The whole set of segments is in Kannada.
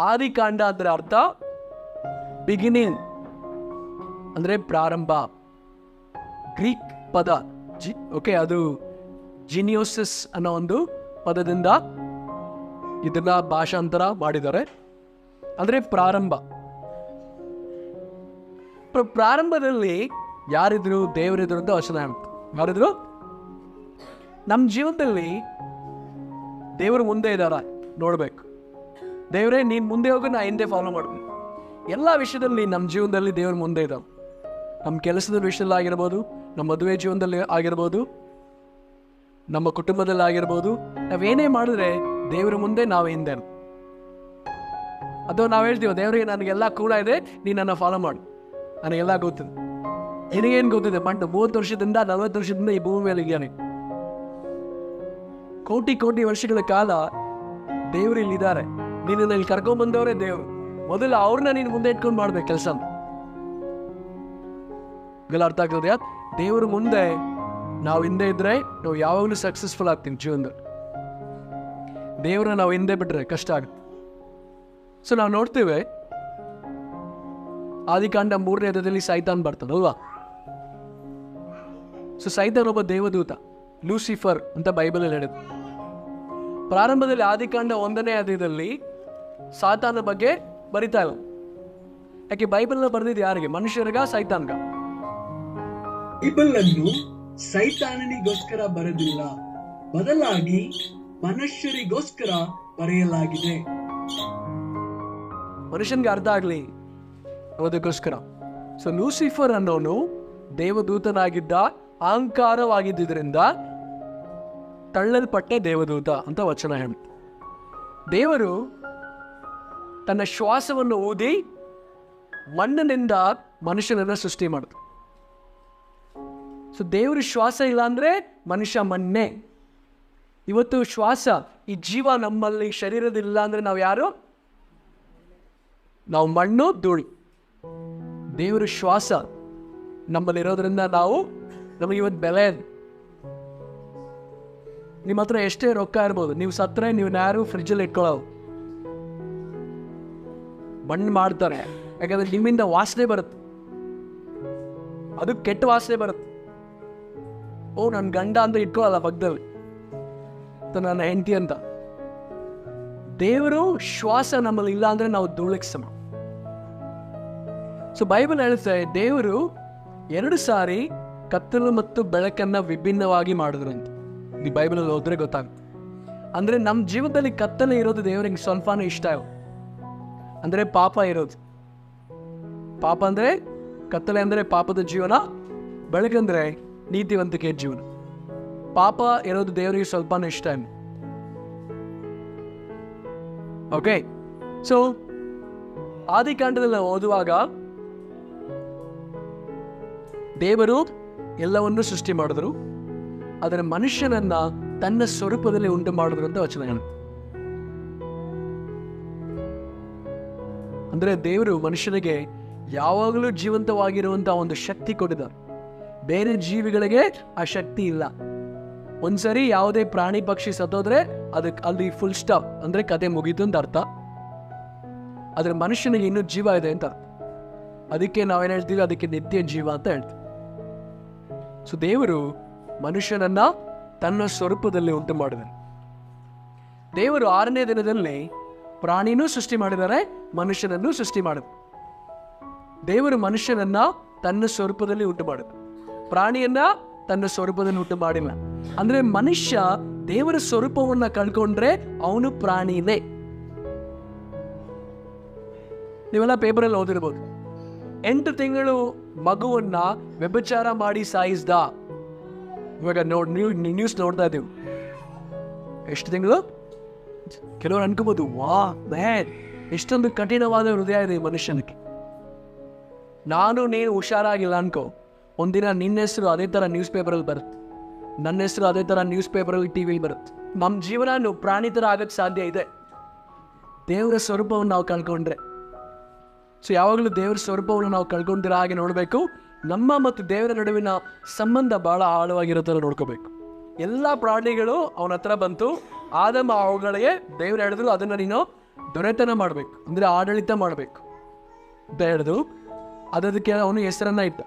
ಆದಿಕಾಂಡ ಅಂದ್ರೆ ಅರ್ಥ ಬಿಗಿನಿಂಗ್, ಅಂದ್ರೆ ಪ್ರಾರಂಭ. ಗ್ರೀಕ್ ಪದ ಓಕೆ, ಅದು ಜಿನಿಯೋಸಿಸ್ ಅನ್ನೋ ಒಂದು ಪದದಿಂದ ಇದನ್ನ ಭಾಷಾಂತರ ಮಾಡಿದ್ದಾರೆ. ಅಂದ್ರೆ ಪ್ರಾರಂಭ. ಪ್ರಾರಂಭದಲ್ಲಿ ಯಾರಿದ್ರು? ದೇವರಿದ್ರು ಅಂತ ವಚನ ಹೇಳ್ತು. ಯಾರಿದ್ರು? ನಮ್ಮ ಜೀವನದಲ್ಲಿ ದೇವರು ಮುಂದೆ ಇದ್ದಾರ ನೋಡ್ಬೇಕು. ದೇವರೇ ನೀನು ಮುಂದೆ ಹೋಗು, ನಾ ಹಿಂದೆ ಫಾಲೋ ಮಾಡ್ತೀನಿ. ಎಲ್ಲ ವಿಷಯದಲ್ಲಿ ನಮ್ಮ ಜೀವನದಲ್ಲಿ ದೇವರು ಮುಂದೆ ಇದ್ದಾವೆ. ನಮ್ಮ ಕೆಲಸದ ವಿಷಯದಲ್ಲಿ ಆಗಿರ್ಬೋದು, ನಮ್ಮ ಮದುವೆ ಜೀವನದಲ್ಲಿ ಆಗಿರ್ಬೋದು, ನಮ್ಮ ಕುಟುಂಬದಲ್ಲಿ ಆಗಿರ್ಬೋದು. ನಾವೇನೇ ಮಾಡಿದ್ರೆ ದೇವರ ಮುಂದೆ ನಾವು ಹಿಂದೆ. ಅಥವಾ ನಾವು ಹೇಳ್ತೀವಿ, ದೇವರಿಗೆ ನನಗೆಲ್ಲ ಕೂಡ ಇದೆ, ನೀನು ನನ್ನ ಫಾಲೋ ಮಾಡು, ನನಗೆಲ್ಲ ಗೊತ್ತಿದೆ. ನಿನಗೇನು ಗೊತ್ತಿದೆ? ಮಣ್ಣು 30 ವರ್ಷದಿಂದ 40 ವರ್ಷದಿಂದ ಈ ಭೂಮಿ ಮೇಲೆ ಇದ್ದಾನೆ. ಕೋಟಿ ಕೋಟಿ ವರ್ಷಗಳ ಕಾಲ ದೇವರು ಇಲ್ಲಿದ್ದಾರೆ. ನೀನು ಇಲ್ಲಿ ಕರ್ಕೊಂಡ್ಬಂದವರೇ ದೇವರು. ಮೊದಲು ಅವ್ರನ್ನ ನೀನು ಮುಂದೆ ಇಟ್ಕೊಂಡು ಮಾಡ್ಬೇಕು ಕೆಲಸ. ಇದೆಲ್ಲ ಅರ್ಥ ಆಗ್ತದೆ? ದೇವರು ಮುಂದೆ ನಾವು ಹಿಂದೆ ಇದ್ರೆ ನಾವು ಯಾವಾಗಲೂ ಸಕ್ಸಸ್ಫುಲ್ ಆಗ್ತೀವಿ ಜೀವನದಲ್ಲಿ. ದೇವ್ರನ್ನ ನಾವು ಹಿಂದೆ ಬಿಟ್ರೆ ಕಷ್ಟ ಆಗುತ್ತೆ. ಸೊ ನಾವು ನೋಡ್ತೇವೆ, ಆದಿಕಾಂಡ 3ನೇ ಅಧ್ಯಾಯದಲ್ಲಿ ಸೈತಾನ್ ಬರ್ತಾನಲ್ವಾ? ಸೊ ಸೈತಾನ್ ಒಬ್ಬ ದೇವದೂತ, ಲೂಸಿಫರ್ ಅಂತ ಬೈಬಲಲ್ಲಿ ಹೇಳಿದ್ರು. ಪ್ರಾರಂಭದಲ್ಲಿ ಆದಿಕಾಂಡ 1ನೇ ಅಧ್ಯಾಯದಲ್ಲಿ ಸಾತಾನ ಬಗ್ಗೆ ಬರಿತಾ ಇಲ್ಲ. ಯಾಕೆ ಬೈಬಲ್ನ ಬರೆದಿದ್ದು ಯಾರಿಗೆ? ಮನುಷ್ಯರಿಗ, ಸೈತಾನ್ಗ? ಬೈಬಲ್ ಅನ್ನು ಸೈತಾನನಿಗೋಸ್ಕರ ಬರೆದಿಲ್ಲ, ಬದಲಾಗಿ ಮನುಷ್ಯರಿಗೋಸ್ಕರ ಬರೆಯಲಾಗಿದೆ. ಮನುಷ್ಯನ್ಗೆ ಅರ್ಥ ಆಗ್ಲಿ ಅದಕ್ಕೋಸ್ಕರ. ಸೊ ಲೂಸಿಫರ್ ಅನ್ನೋನು ದೇವದೂತನಾಗಿದ್ದ, ಅಹಂಕಾರವಾಗಿದ್ದರಿಂದ ತಳ್ಳಲ್ಪಟ್ಟೆ ದೇವದೂತ ಅಂತ ವಚನ ಹೇಳುತ್ತೆ. ದೇವರು ತನ್ನ ಶ್ವಾಸವನ್ನು ಊದಿ ಮಣ್ಣಿನಿಂದ ಮನುಷ್ಯನನ್ನ ಸೃಷ್ಟಿ ಮಾಡಿದ್ರು. ಸೊ ದೇವರು ಶ್ವಾಸ ಇಲ್ಲ ಅಂದ್ರೆ ಮನುಷ್ಯ ಮಣ್ಣೆ. ಇವತ್ತು ಶ್ವಾಸ, ಈ ಜೀವ ನಮ್ಮಲ್ಲಿ ಶರೀರದಿಲ್ಲ ಅಂದ್ರೆ ನಾವು ಯಾರು? ನಾವು ಮಣ್ಣು, ಧೂಳು. ದೇವರು ಶ್ವಾಸ ನಮ್ಮಲ್ಲಿರೋದ್ರಿಂದ ನಮಗೆ ಇವತ್ತು ಬೆಲೆ. ನಿಮ್ಮ ಹತ್ರ ಎಷ್ಟೇ ರೊಕ್ಕ ಇರ್ಬೋದು, ನೀವು ಸತ್ತರೆ ನೀವು ಯಾರು ಫ್ರಿಜ್ಜಲ್ಲಿ ಇಟ್ಕೊಳ್ಳೋದು. ಮಣ್ಣು ಮಾಡ್ತಾರೆ, ಯಾಕಂದ್ರೆ ನಿಮ್ಮಿಂದ ವಾಸನೆ ಬರುತ್ತೆ, ಅದು ಕೆಟ್ಟ ವಾಸನೆ ಬರುತ್ತೆ. ಓ ನನ್ನ ಗಂಡ ಅಂತ ಇಟ್ಕೊಳ್ಳಲ್ಲ ಪಕ್ಕದಲ್ಲಿ, ನನ್ನ ಹೆಂಡತಿ ಅಂತ. ದೇವರು ಶ್ವಾಸ ನಮ್ಮಲ್ಲಿ ಇಲ್ಲ ಅಂದ್ರೆ ನಾವು ಧೂಳಿಗೆ ಸಮ. ಸೊ ಬೈಬಲ್ ಹೇಳುತ್ತೆ, ದೇವರು 2 ಸಾರಿ ಕತ್ತಲು ಮತ್ತು ಬೆಳಕನ್ನ ವಿಭಿನ್ನವಾಗಿ ಮಾಡಿದ್ರು ಅಂತ. ಈ ಬೈಬಲಲ್ಲಿ ಹೋದ್ರೆ ಗೊತ್ತಾಗುತ್ತೆ. ಅಂದ್ರೆ ನಮ್ಮ ಜೀವನದಲ್ಲಿ ಕತ್ತಲೆ ಇರೋದು ದೇವರಿಗೆ ಸ್ವಲ್ಪನೂ ಇಷ್ಟ ಇಲ್ಲ. ಅಂದ್ರೆ ಪಾಪ ಇರೋದು. ಪಾಪ ಅಂದ್ರೆ ಕತ್ತಲೆ ಅಂದ್ರೆ ಪಾಪದ ಜೀವನ, ಬೆಳಕಂದ್ರೆ ನೀತಿವಂತಿಕೆ ಜೀವನ. ಪಾಪ ಇರೋದು ದೇವರಿಗೆ ಸ್ವಲ್ಪನೂ ಇಷ್ಟ ಇಲ್ಲ. ಓಕೆ, ಸೊ ಆದಿಕಾಂಡದಲ್ಲಿ ನಾವು ಓದುವಾಗ ದೇವರು ಎಲ್ಲವನ್ನೂ ಸೃಷ್ಟಿ ಮಾಡಿದ್ರು, ಆದರೆ ಮನುಷ್ಯನನ್ನ ತನ್ನ ಸ್ವರೂಪದಲ್ಲಿ ಉಂಟು ಮಾಡಿದ್ರು ಅಂತ ವಚನ ಹೇಳುತ್ತೆ. ಅಂದ್ರೆ ದೇವರು ಮನುಷ್ಯನಿಗೆ ಯಾವಾಗಲೂ ಜೀವಂತವಾಗಿರುವಂತಹ ಒಂದು ಶಕ್ತಿ ಕೊಟ್ಟಿದ್ದಾರೆ. ಬೇರೆ ಜೀವಿಗಳಿಗೆ ಆ ಶಕ್ತಿ ಇಲ್ಲ. ಒಂದ್ಸರಿ ಯಾವುದೇ ಪ್ರಾಣಿ ಪಕ್ಷಿ ಸತ್ತೋದ್ರೆ ಅದಕ್ಕೆ ಅಲ್ಲಿ ಫುಲ್ ಸ್ಟಾಪ್, ಅಂದ್ರೆ ಕತೆ ಮುಗೀತು ಅಂತ ಅರ್ಥ. ಆದ್ರೆ ಮನುಷ್ಯನಿಗೆ ಇನ್ನೂ ಜೀವ ಇದೆ ಅಂತ ಅರ್ಥ. ಅದಕ್ಕೆ ನಾವೇನು ಹೇಳ್ತೀವಿ, ಅದಕ್ಕೆ ನಿತ್ಯ ಜೀವ ಅಂತ ಹೇಳ್ತೀವಿ. ಸೊ ದೇವರು ಮನುಷ್ಯನನ್ನ ತನ್ನ ಸ್ವರೂಪದಲ್ಲಿ ಉಂಟು ಮಾಡಿದ್ದಾರೆ. ದೇವರು 6ನೇ ದಿನದಲ್ಲಿ ಪ್ರಾಣಿನೂ ಸೃಷ್ಟಿ ಮಾಡಿದ್ದಾರೆ, ಮನುಷ್ಯನನ್ನು ಸೃಷ್ಟಿ ಮಾಡಿದ್ದಾರೆ. ದೇವರು ಮನುಷ್ಯನನ್ನ ತನ್ನ ಸ್ವರೂಪದಲ್ಲಿ ಉಂಟು ಮಾಡಿದ, ಪ್ರಾಣಿಯನ್ನ ತನ್ನ ಸ್ವರೂಪದಲ್ಲಿ ಉಂಟು ಮಾಡಿಲ್ಲ. ಅಂದ್ರೆ ಮನುಷ್ಯ ದೇವರ ಸ್ವರೂಪವನ್ನ ಕಳ್ಕೊಂಡ್ರೆ ಅವನು ಪ್ರಾಣಿನೇ. ನೀವೆಲ್ಲ ಪೇಪರಲ್ಲಿ ಓದಿರ್ಬೋದು, 8 ತಿಂಗಳು ಮಗುವನ್ನ ವ್ಯಭಿಚಾರ ಮಾಡಿ ಸಾಯಿಸ್ದ. ಇವಾಗ ನ್ಯೂಸ್ ನೋಡ್ತಾ ಇದ್ದೀವಿ. ಎಷ್ಟು ತಿಂಗಳು? ಕೆಲವರು ಅನ್ಕೋಬಹುದು, ವಾ ಮ್ಯಾನ್, ಎಷ್ಟೊಂದು ಕಠಿಣವಾದ ಹೃದಯ ಇದೆ ಮನುಷ್ಯನಿಗೆ. ನೀನು ಹುಷಾರಾಗಿಲ್ಲ ಅನ್ಕೋ, ಒಂದಿನ ನಿನ್ನ ಹೆಸರು ಅದೇ ಥರ ನ್ಯೂಸ್ ಪೇಪರಲ್ಲಿ ಬರುತ್ತೆ, ನನ್ನ ಹೆಸರು ಅದೇ ಥರ ನ್ಯೂಸ್ ಪೇಪರಲ್ಲಿ ಟಿವಿಲಿ ಬರುತ್ತೆ. ನಮ್ಮ ಜೀವನ ಪ್ರಾಣಿ ಥರ ಆಗಕ್ಕೆ ಸಾಧ್ಯ ಇದೆ ದೇವರ ಸ್ವರೂಪವನ್ನು ನಾವು ಕಳ್ಕೊಂಡ್ರೆ. ಸೊ ಯಾವಾಗಲೂ ದೇವರ ಸ್ವರೂಪವನ್ನು ನಾವು ಕಳ್ಕೊಂಡಿರೋ ಹಾಗೆ ನೋಡಬೇಕು. ನಮ್ಮ ಮತ್ತು ದೇವರ ನಡುವಿನ ಸಂಬಂಧ ಭಾಳ ಆಳವಾಗಿರೋ ಥರ ನೋಡ್ಕೋಬೇಕು. ಎಲ್ಲ ಪ್ರಾಣಿಗಳು ಅವನ ಹತ್ರ ಬಂತು, ಆದಮ ಅವುಗಳಿಗೆ ದೇವರು ಹೇಳಿದ್ರು, ಅದನ್ನು ನೀನು ದೊರೆತನ ಮಾಡಬೇಕು, ಅಂದರೆ ಆಡಳಿತ ಮಾಡಬೇಕು ಅಂತ ಹೇಳಿದು ಅದಕ್ಕೆ ಅವನು ಹೆಸರನ್ನ ಇಟ್ಟ.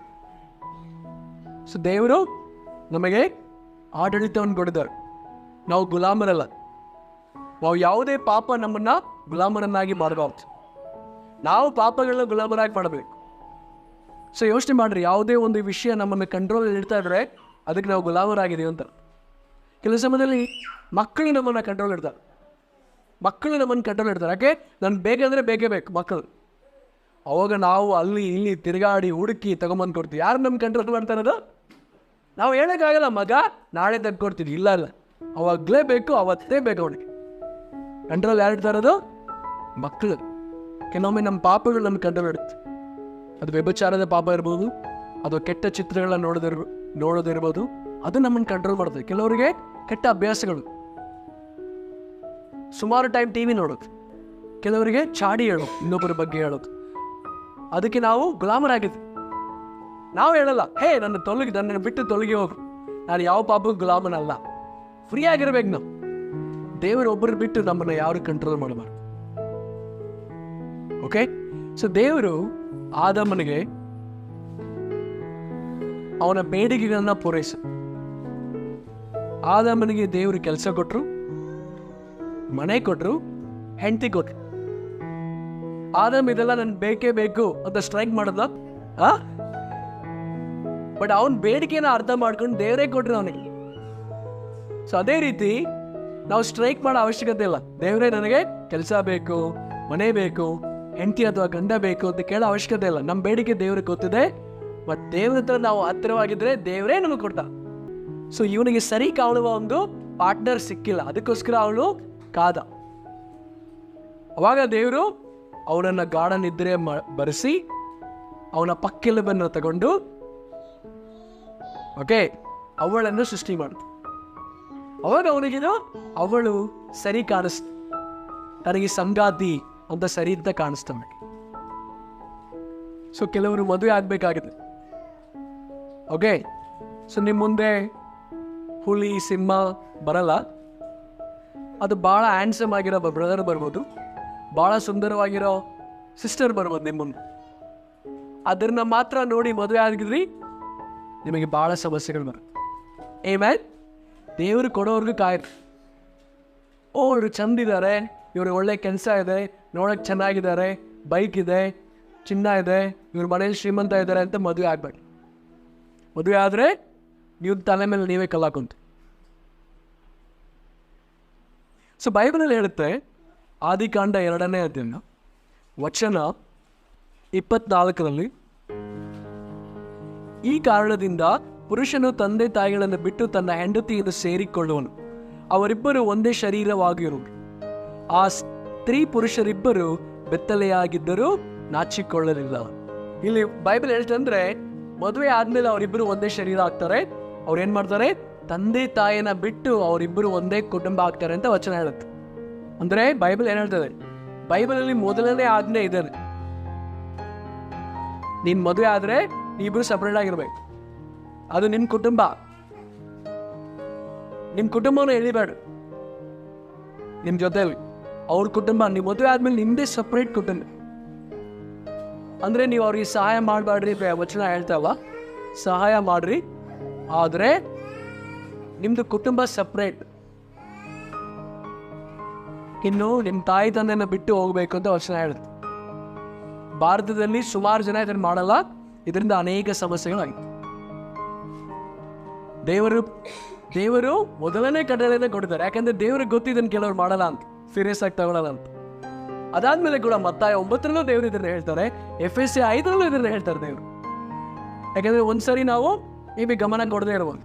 ಸೊ ದೇವರು ನಮಗೆ ಆಡಳಿತವನ್ನು ಕೊಡಿದ್ದಾರೆ. ನಾವು ಗುಲಾಮರಲ್ಲ. ನಾವು ಯಾವುದೇ ಪಾಪ ನಮ್ಮನ್ನು ಗುಲಾಮರನ್ನಾಗಿ ಮಾಡಬಾರ್ದು. ನಾವು ಪಾಪಗಳನ್ನ ಗುಲಾಮರಾಗಿ ಮಾಡಬೇಕು. ಸೊ ಯೋಚನೆ ಮಾಡಿರಿ, ಯಾವುದೇ ಒಂದು ವಿಷಯ ನಮ್ಮನ್ನು ಕಂಟ್ರೋಲಲ್ಲಿ ಇಡ್ತಾ ಇದ್ರೆ ಅದಕ್ಕೆ ನಾವು ಗುಲಾಮರಾಗಿದ್ದೀವಿ ಅಂತ. ಕೆಲವು ಸಮಯದಲ್ಲಿ ಮಕ್ಕಳು ನಮ್ಮನ್ನು ಕಂಟ್ರೋಲ್ ಇಡ್ತಾರೆ. ಯಾಕೆ? ನಾನು ಬೇಕಂದರೆ ಬೇಕೇ ಬೇಕು ಮಕ್ಕಳು. ಅವಾಗ ನಾವು ಅಲ್ಲಿ ಇಲ್ಲಿ ತಿರುಗಾಡಿ ಹುಡುಕಿ ತೊಗೊಂಬಂದು ಕೊಡ್ತೀವಿ. ಯಾರು ನಮ್ಮ ಕಂಟ್ರೋಲ್ ಮಾಡ್ತಾ ಇರೋದು? ನಾವು ಹೇಳೋಕ್ಕಾಗಲ್ಲ, ಮಗ ನಾಳೆ ತಂದುಕೊಡ್ತೀವಿ. ಇಲ್ಲ, ಅವಾಗಲೇ ಬೇಕು, ಅವತ್ತೇ ಬೇಕು. ಅವನಿಗೆ ಕಂಟ್ರೋಲ್ ಯಾರು ಇಡ್ತಾ ಇರೋದು? ಮಕ್ಕಳು. ಕೆಲವೊಮ್ಮೆ ನಮ್ಮ ಪಾಪಗಳು ನಮ್ಮ ಕಂಟ್ರೋಲ್ ಇಡುತ್ತೆ. ಅದು ವ್ಯಭಿಚಾರದ ಪಾಪ ಇರ್ಬೋದು, ಅದು ಕೆಟ್ಟ ಚಿತ್ರಗಳನ್ನ ನೋಡೋದಿರ್ಬೋದು, ಅದು ನಮ್ಮನ್ನು ಕಂಟ್ರೋಲ್ ಮಾಡ್ತದೆ. ಕೆಲವರಿಗೆ ಕೆಟ್ಟ ಅಭ್ಯಾಸಗಳು, ಸುಮಾರು ಟೈಮ್ ಟಿ ವಿ ನೋಡೋದು. ಕೆಲವರಿಗೆ ಚಾಡಿ ಹೇಳೋದು, ಇನ್ನೊಬ್ಬರ ಬಗ್ಗೆ ಹೇಳೋದು. ಅದಕ್ಕೆ ನಾವು ಗುಲಾಮರಾಗಿದ್ವಿ. ನಾವು ಹೇಳಲ್ಲ, ನನ್ನನ್ನು ಬಿಟ್ಟು ತೊಲಗಿ ಹೋಗು, ನಾನು ಯಾವ ಪಾಪಕ್ಕೂ ಗುಲಾಮನಲ್ಲ. ಫ್ರೀ ಆಗಿರ್ಬೇಕು ನಾವು. ದೇವರೊಬ್ಬರು ಬಿಟ್ಟು ನಮ್ಮನ್ನು ಯಾರು ಕಂಟ್ರೋಲ್ ಮಾಡಬಾರ್ದು. ಓಕೆ. ಸೊ ದೇವರು ಆದಾಮನಿಗೆ ಅವನ ಬೇಡಿಕೆಗಳನ್ನ ಪೂರೈಸ. ಆದಾಮನಿಗೆ ದೇವರು ಕೆಲಸ ಕೊಟ್ಟರು, ಮನೆ ಕೊಟ್ಟರು, ಹೆಂಡತಿ ಕೊಟ್ಟರು. ಆದಾಮ್ ಇದೆಲ್ಲ ನನ್ ಬೇಕೇ ಬೇಕು ಅಂತ ಸ್ಟ್ರೈಕ್ ಮಾಡದ. ಬಟ್ ಅವನ ಬೇಡಿಕೆನ ಅರ್ಥ ಮಾಡ್ಕೊಂಡು ದೇವರೇ ಕೊಟ್ರು ಅವನಿಗೆ. ಸೊ ಅದೇ ರೀತಿ ನಾವು ಸ್ಟ್ರೈಕ್ ಮಾಡೋ ಅವಶ್ಯಕತೆ ಇಲ್ಲ. ದೇವರೇ ನನಗೆ ಕೆಲಸ ಬೇಕು, ಮನೆ ಬೇಕು, ಹೆಂಡತಿ ಅಥವಾ ಗಂಡ ಬೇಕು ಅಂತ ಕೇಳೋ ಅವಶ್ಯಕತೆ ಇಲ್ಲ. ನಮ್ಮ ಬೇಡಿಕೆ ದೇವ್ರಿಗೆ ಗೊತ್ತಿದೆ. ಮತ್ತು ದೇವ್ರ ಹತ್ರ ನಾವು ಹತ್ತಿರವಾಗಿದ್ರೆ ದೇವರೇ ನಮಗೆ ಕೊಡ್ತ. ಸೊ ಇವನಿಗೆ ಸರಿ ಕಾಣುವ ಒಂದು ಪಾರ್ಟ್ನರ್ ಸಿಕ್ಕಿಲ್ಲ, ಅದಕ್ಕೋಸ್ಕರ ಅವನು ಕಾದ. ಅವಾಗ ದೇವರು ಅವನನ್ನು ಗಾಢ ನಿದ್ರೆ ಬರೆಸಿ ಅವನ ಪಕ್ಕೆಲುಬನ್ನು ತಗೊಂಡು ಅವಳನ್ನು ಸೃಷ್ಟಿ ಮಾಡಿದ. ಅವಾಗ ಅವನಿಗಿದು ಅವಳು ಸರಿ ಕಾಣಿಸ್ತ, ತನಗೆ ಸಂಗಾತಿ ಅಂತ ಸರಿ ಅಂತ ಕಾಣಿಸ್ತಾನೆ. ಸೊ ಕೆಲವರು ಮದುವೆ ಆಗ್ಬೇಕಾಗಿದೆ. ಸೊ ನಿಮ್ಮ ಮುಂದೆ ಹುಲಿ ಸಿಂಹ ಬರಲ್ಲ. ಅದು ಭಾಳ ಹ್ಯಾಂಡ್ಸಮ್ ಆಗಿರೋ ಬ್ರದರ್ ಬರ್ಬೋದು, ಭಾಳ ಸುಂದರವಾಗಿರೋ ಸಿಸ್ಟರ್ ಬರ್ಬೋದು ನಿಮ್ಮ ಮುಂದೆ. ಅದನ್ನ ಮಾತ್ರ ನೋಡಿ ಮದುವೆ ಆಗಿದ್ರಿ ನಿಮಗೆ ಭಾಳ ಸಮಸ್ಯೆಗಳು ಬರುತ್ತೆ. ಆಮೇಲೆ ದೇವರು ಕೊಡೋರ್ಗೂ ಕಾಯ್ತು. ಇವರು ಚಂದಿದ್ದಾರೆ, ಇವರು ಒಳ್ಳೆ ಕೆಲಸ ಇದೆ, ನೋಡೋಕೆ ಚೆನ್ನಾಗಿದ್ದಾರೆ, ಬೈಕ್ ಇದೆ, ಚಿನ್ನ ಇದೆ, ಇವ್ರ ಮನೇಲಿ ಶ್ರೀಮಂತ ಇದ್ದಾರೆ ಅಂತ ಮದುವೆ ಆಗ್ಬೇಡಿ. ಮದುವೆ ಆದರೆ ನೀವು ತಲೆ ಮೇಲೆ ನೀವೇ ಕಲ್ಲಾಕೊಂತ. ಸೊ ಬೈಬಲಲ್ಲಿ ಹೇಳುತ್ತೆ, ಆದಿಕಾಂಡ 2ನೇ ಅಧ್ಯಾಯ ವಚನ 24ರಲ್ಲಿ, ಈ ಕಾರಣದಿಂದ ಪುರುಷನು ತಂದೆ ತಾಯಿಗಳನ್ನು ಬಿಟ್ಟು ತನ್ನ ಹೆಂಡತಿಯನ್ನು ಸೇರಿಕೊಳ್ಳುವನು, ಅವರಿಬ್ಬರು ಒಂದೇ ಶರೀರವಾಗಿರುವರು. ಆ ಸ್ತ್ರೀ ಪುರುಷರಿಬ್ಬರು ಬೆತ್ತಲೆಯಾಗಿದ್ದರೂ ನಾಚಿಕೊಳ್ಳಲಿಲ್ಲ. ಇಲ್ಲಿ ಬೈಬಲ್ ಹೇಳ್ತಂದ್ರೆ ಮದುವೆ ಆದ್ಮೇಲೆ ಅವರಿಬ್ಬರು ಒಂದೇ ಶರೀರ ಆಗ್ತಾರೆ. ಅವ್ರು ಏನ್ ಮಾಡ್ತಾರೆ? ತಂದೆ ತಾಯಿನ ಬಿಟ್ಟು ಅವರಿಬ್ಬರು ಒಂದೇ ಕುಟುಂಬ ಆಗ್ತಾರೆ ಅಂತ ವಚನ ಹೇಳುತ್ತೆ. ಅಂದ್ರೆ ಬೈಬಲ್ ಏನ್ ಹೇಳ್ತದೆ? ಬೈಬಲಲ್ಲಿ ಮೊದಲನೇ ಆಜ್ಞೆ ಇದೆ, ನೀನ್ ಮದುವೆ ಆದ್ರೆ ನೀವಿಬ್ರು ಸಪರೇಟ್ ಆಗಿರ್ಬೇಕು. ಅದು ನಿಮ್ ಕುಟುಂಬ. ನಿಮ್ ಕುಟುಂಬವನ್ನು ಎಳಿಬೇಡ ನಿಮ್ ಜೊತೆಯಲ್ಲಿ. ಅವ್ರ ಕುಟುಂಬ, ನೀವು ಮದುವೆ ಆದ್ಮೇಲೆ ನಿಮ್ದೇ ಸಪ್ರೇಟ್ ಕುಟುಂಬ. ಅಂದ್ರೆ ನೀವು ಅವ್ರಿಗೆ ಸಹಾಯ ಮಾಡಬೇಡ್ರಿ, ವಚನ ಹೇಳ್ತಾವ, ಸಹಾಯ ಮಾಡ್ರಿ, ಆದ್ರೆ ನಿಮ್ದು ಕುಟುಂಬ ಸಪ್ರೇಟ್. ಇನ್ನು ನಿಮ್ಮ ತಾಯಿ ತಂದೆನ ಬಿಟ್ಟು ಹೋಗ್ಬೇಕು ಅಂತ ವಚನ ಹೇಳುತ್ತೆ. ಭಾರತದಲ್ಲಿ ಸುಮಾರು ಜನ ಇದನ್ನು ಮಾಡಲ್ಲ, ಇದರಿಂದ ಅನೇಕ ಸಮಸ್ಯೆಗಳಾಗಿತ್ತು. ದೇವರು ಮೊದಲನೇ ಕಟ್ಟಳೆಯನ್ನ ಕೊಡ್ತಾರೆ. ಯಾಕಂದ್ರೆ ದೇವ್ರಿಗೆ ಗೊತ್ತಿದ್ದನ್ನು ಕೆಲವರು ಮಾಡಲ್ಲ ಅಂತ, ಸೀರಿಯಸ್ ಆಗಿ ತಗೊಳ್ಳಲ್ಲ ಅಂತ. ಅದಾದ್ಮೇಲೆ ಕೂಡ ಮತ್ತಾಯ 9ರಲ್ಲೂ ದೇವರು ಇದನ್ನ ಹೇಳ್ತಾರೆ, FSA 5ರಲ್ಲೂ ಇದನ್ನ ಹೇಳ್ತಾರೆ ದೇವರು. ಯಾಕಂದ್ರೆ ಒಂದ್ಸರಿ ನಾವು ಗಮನ ಕೊಡದೇ ಇರ್ಬೋದು,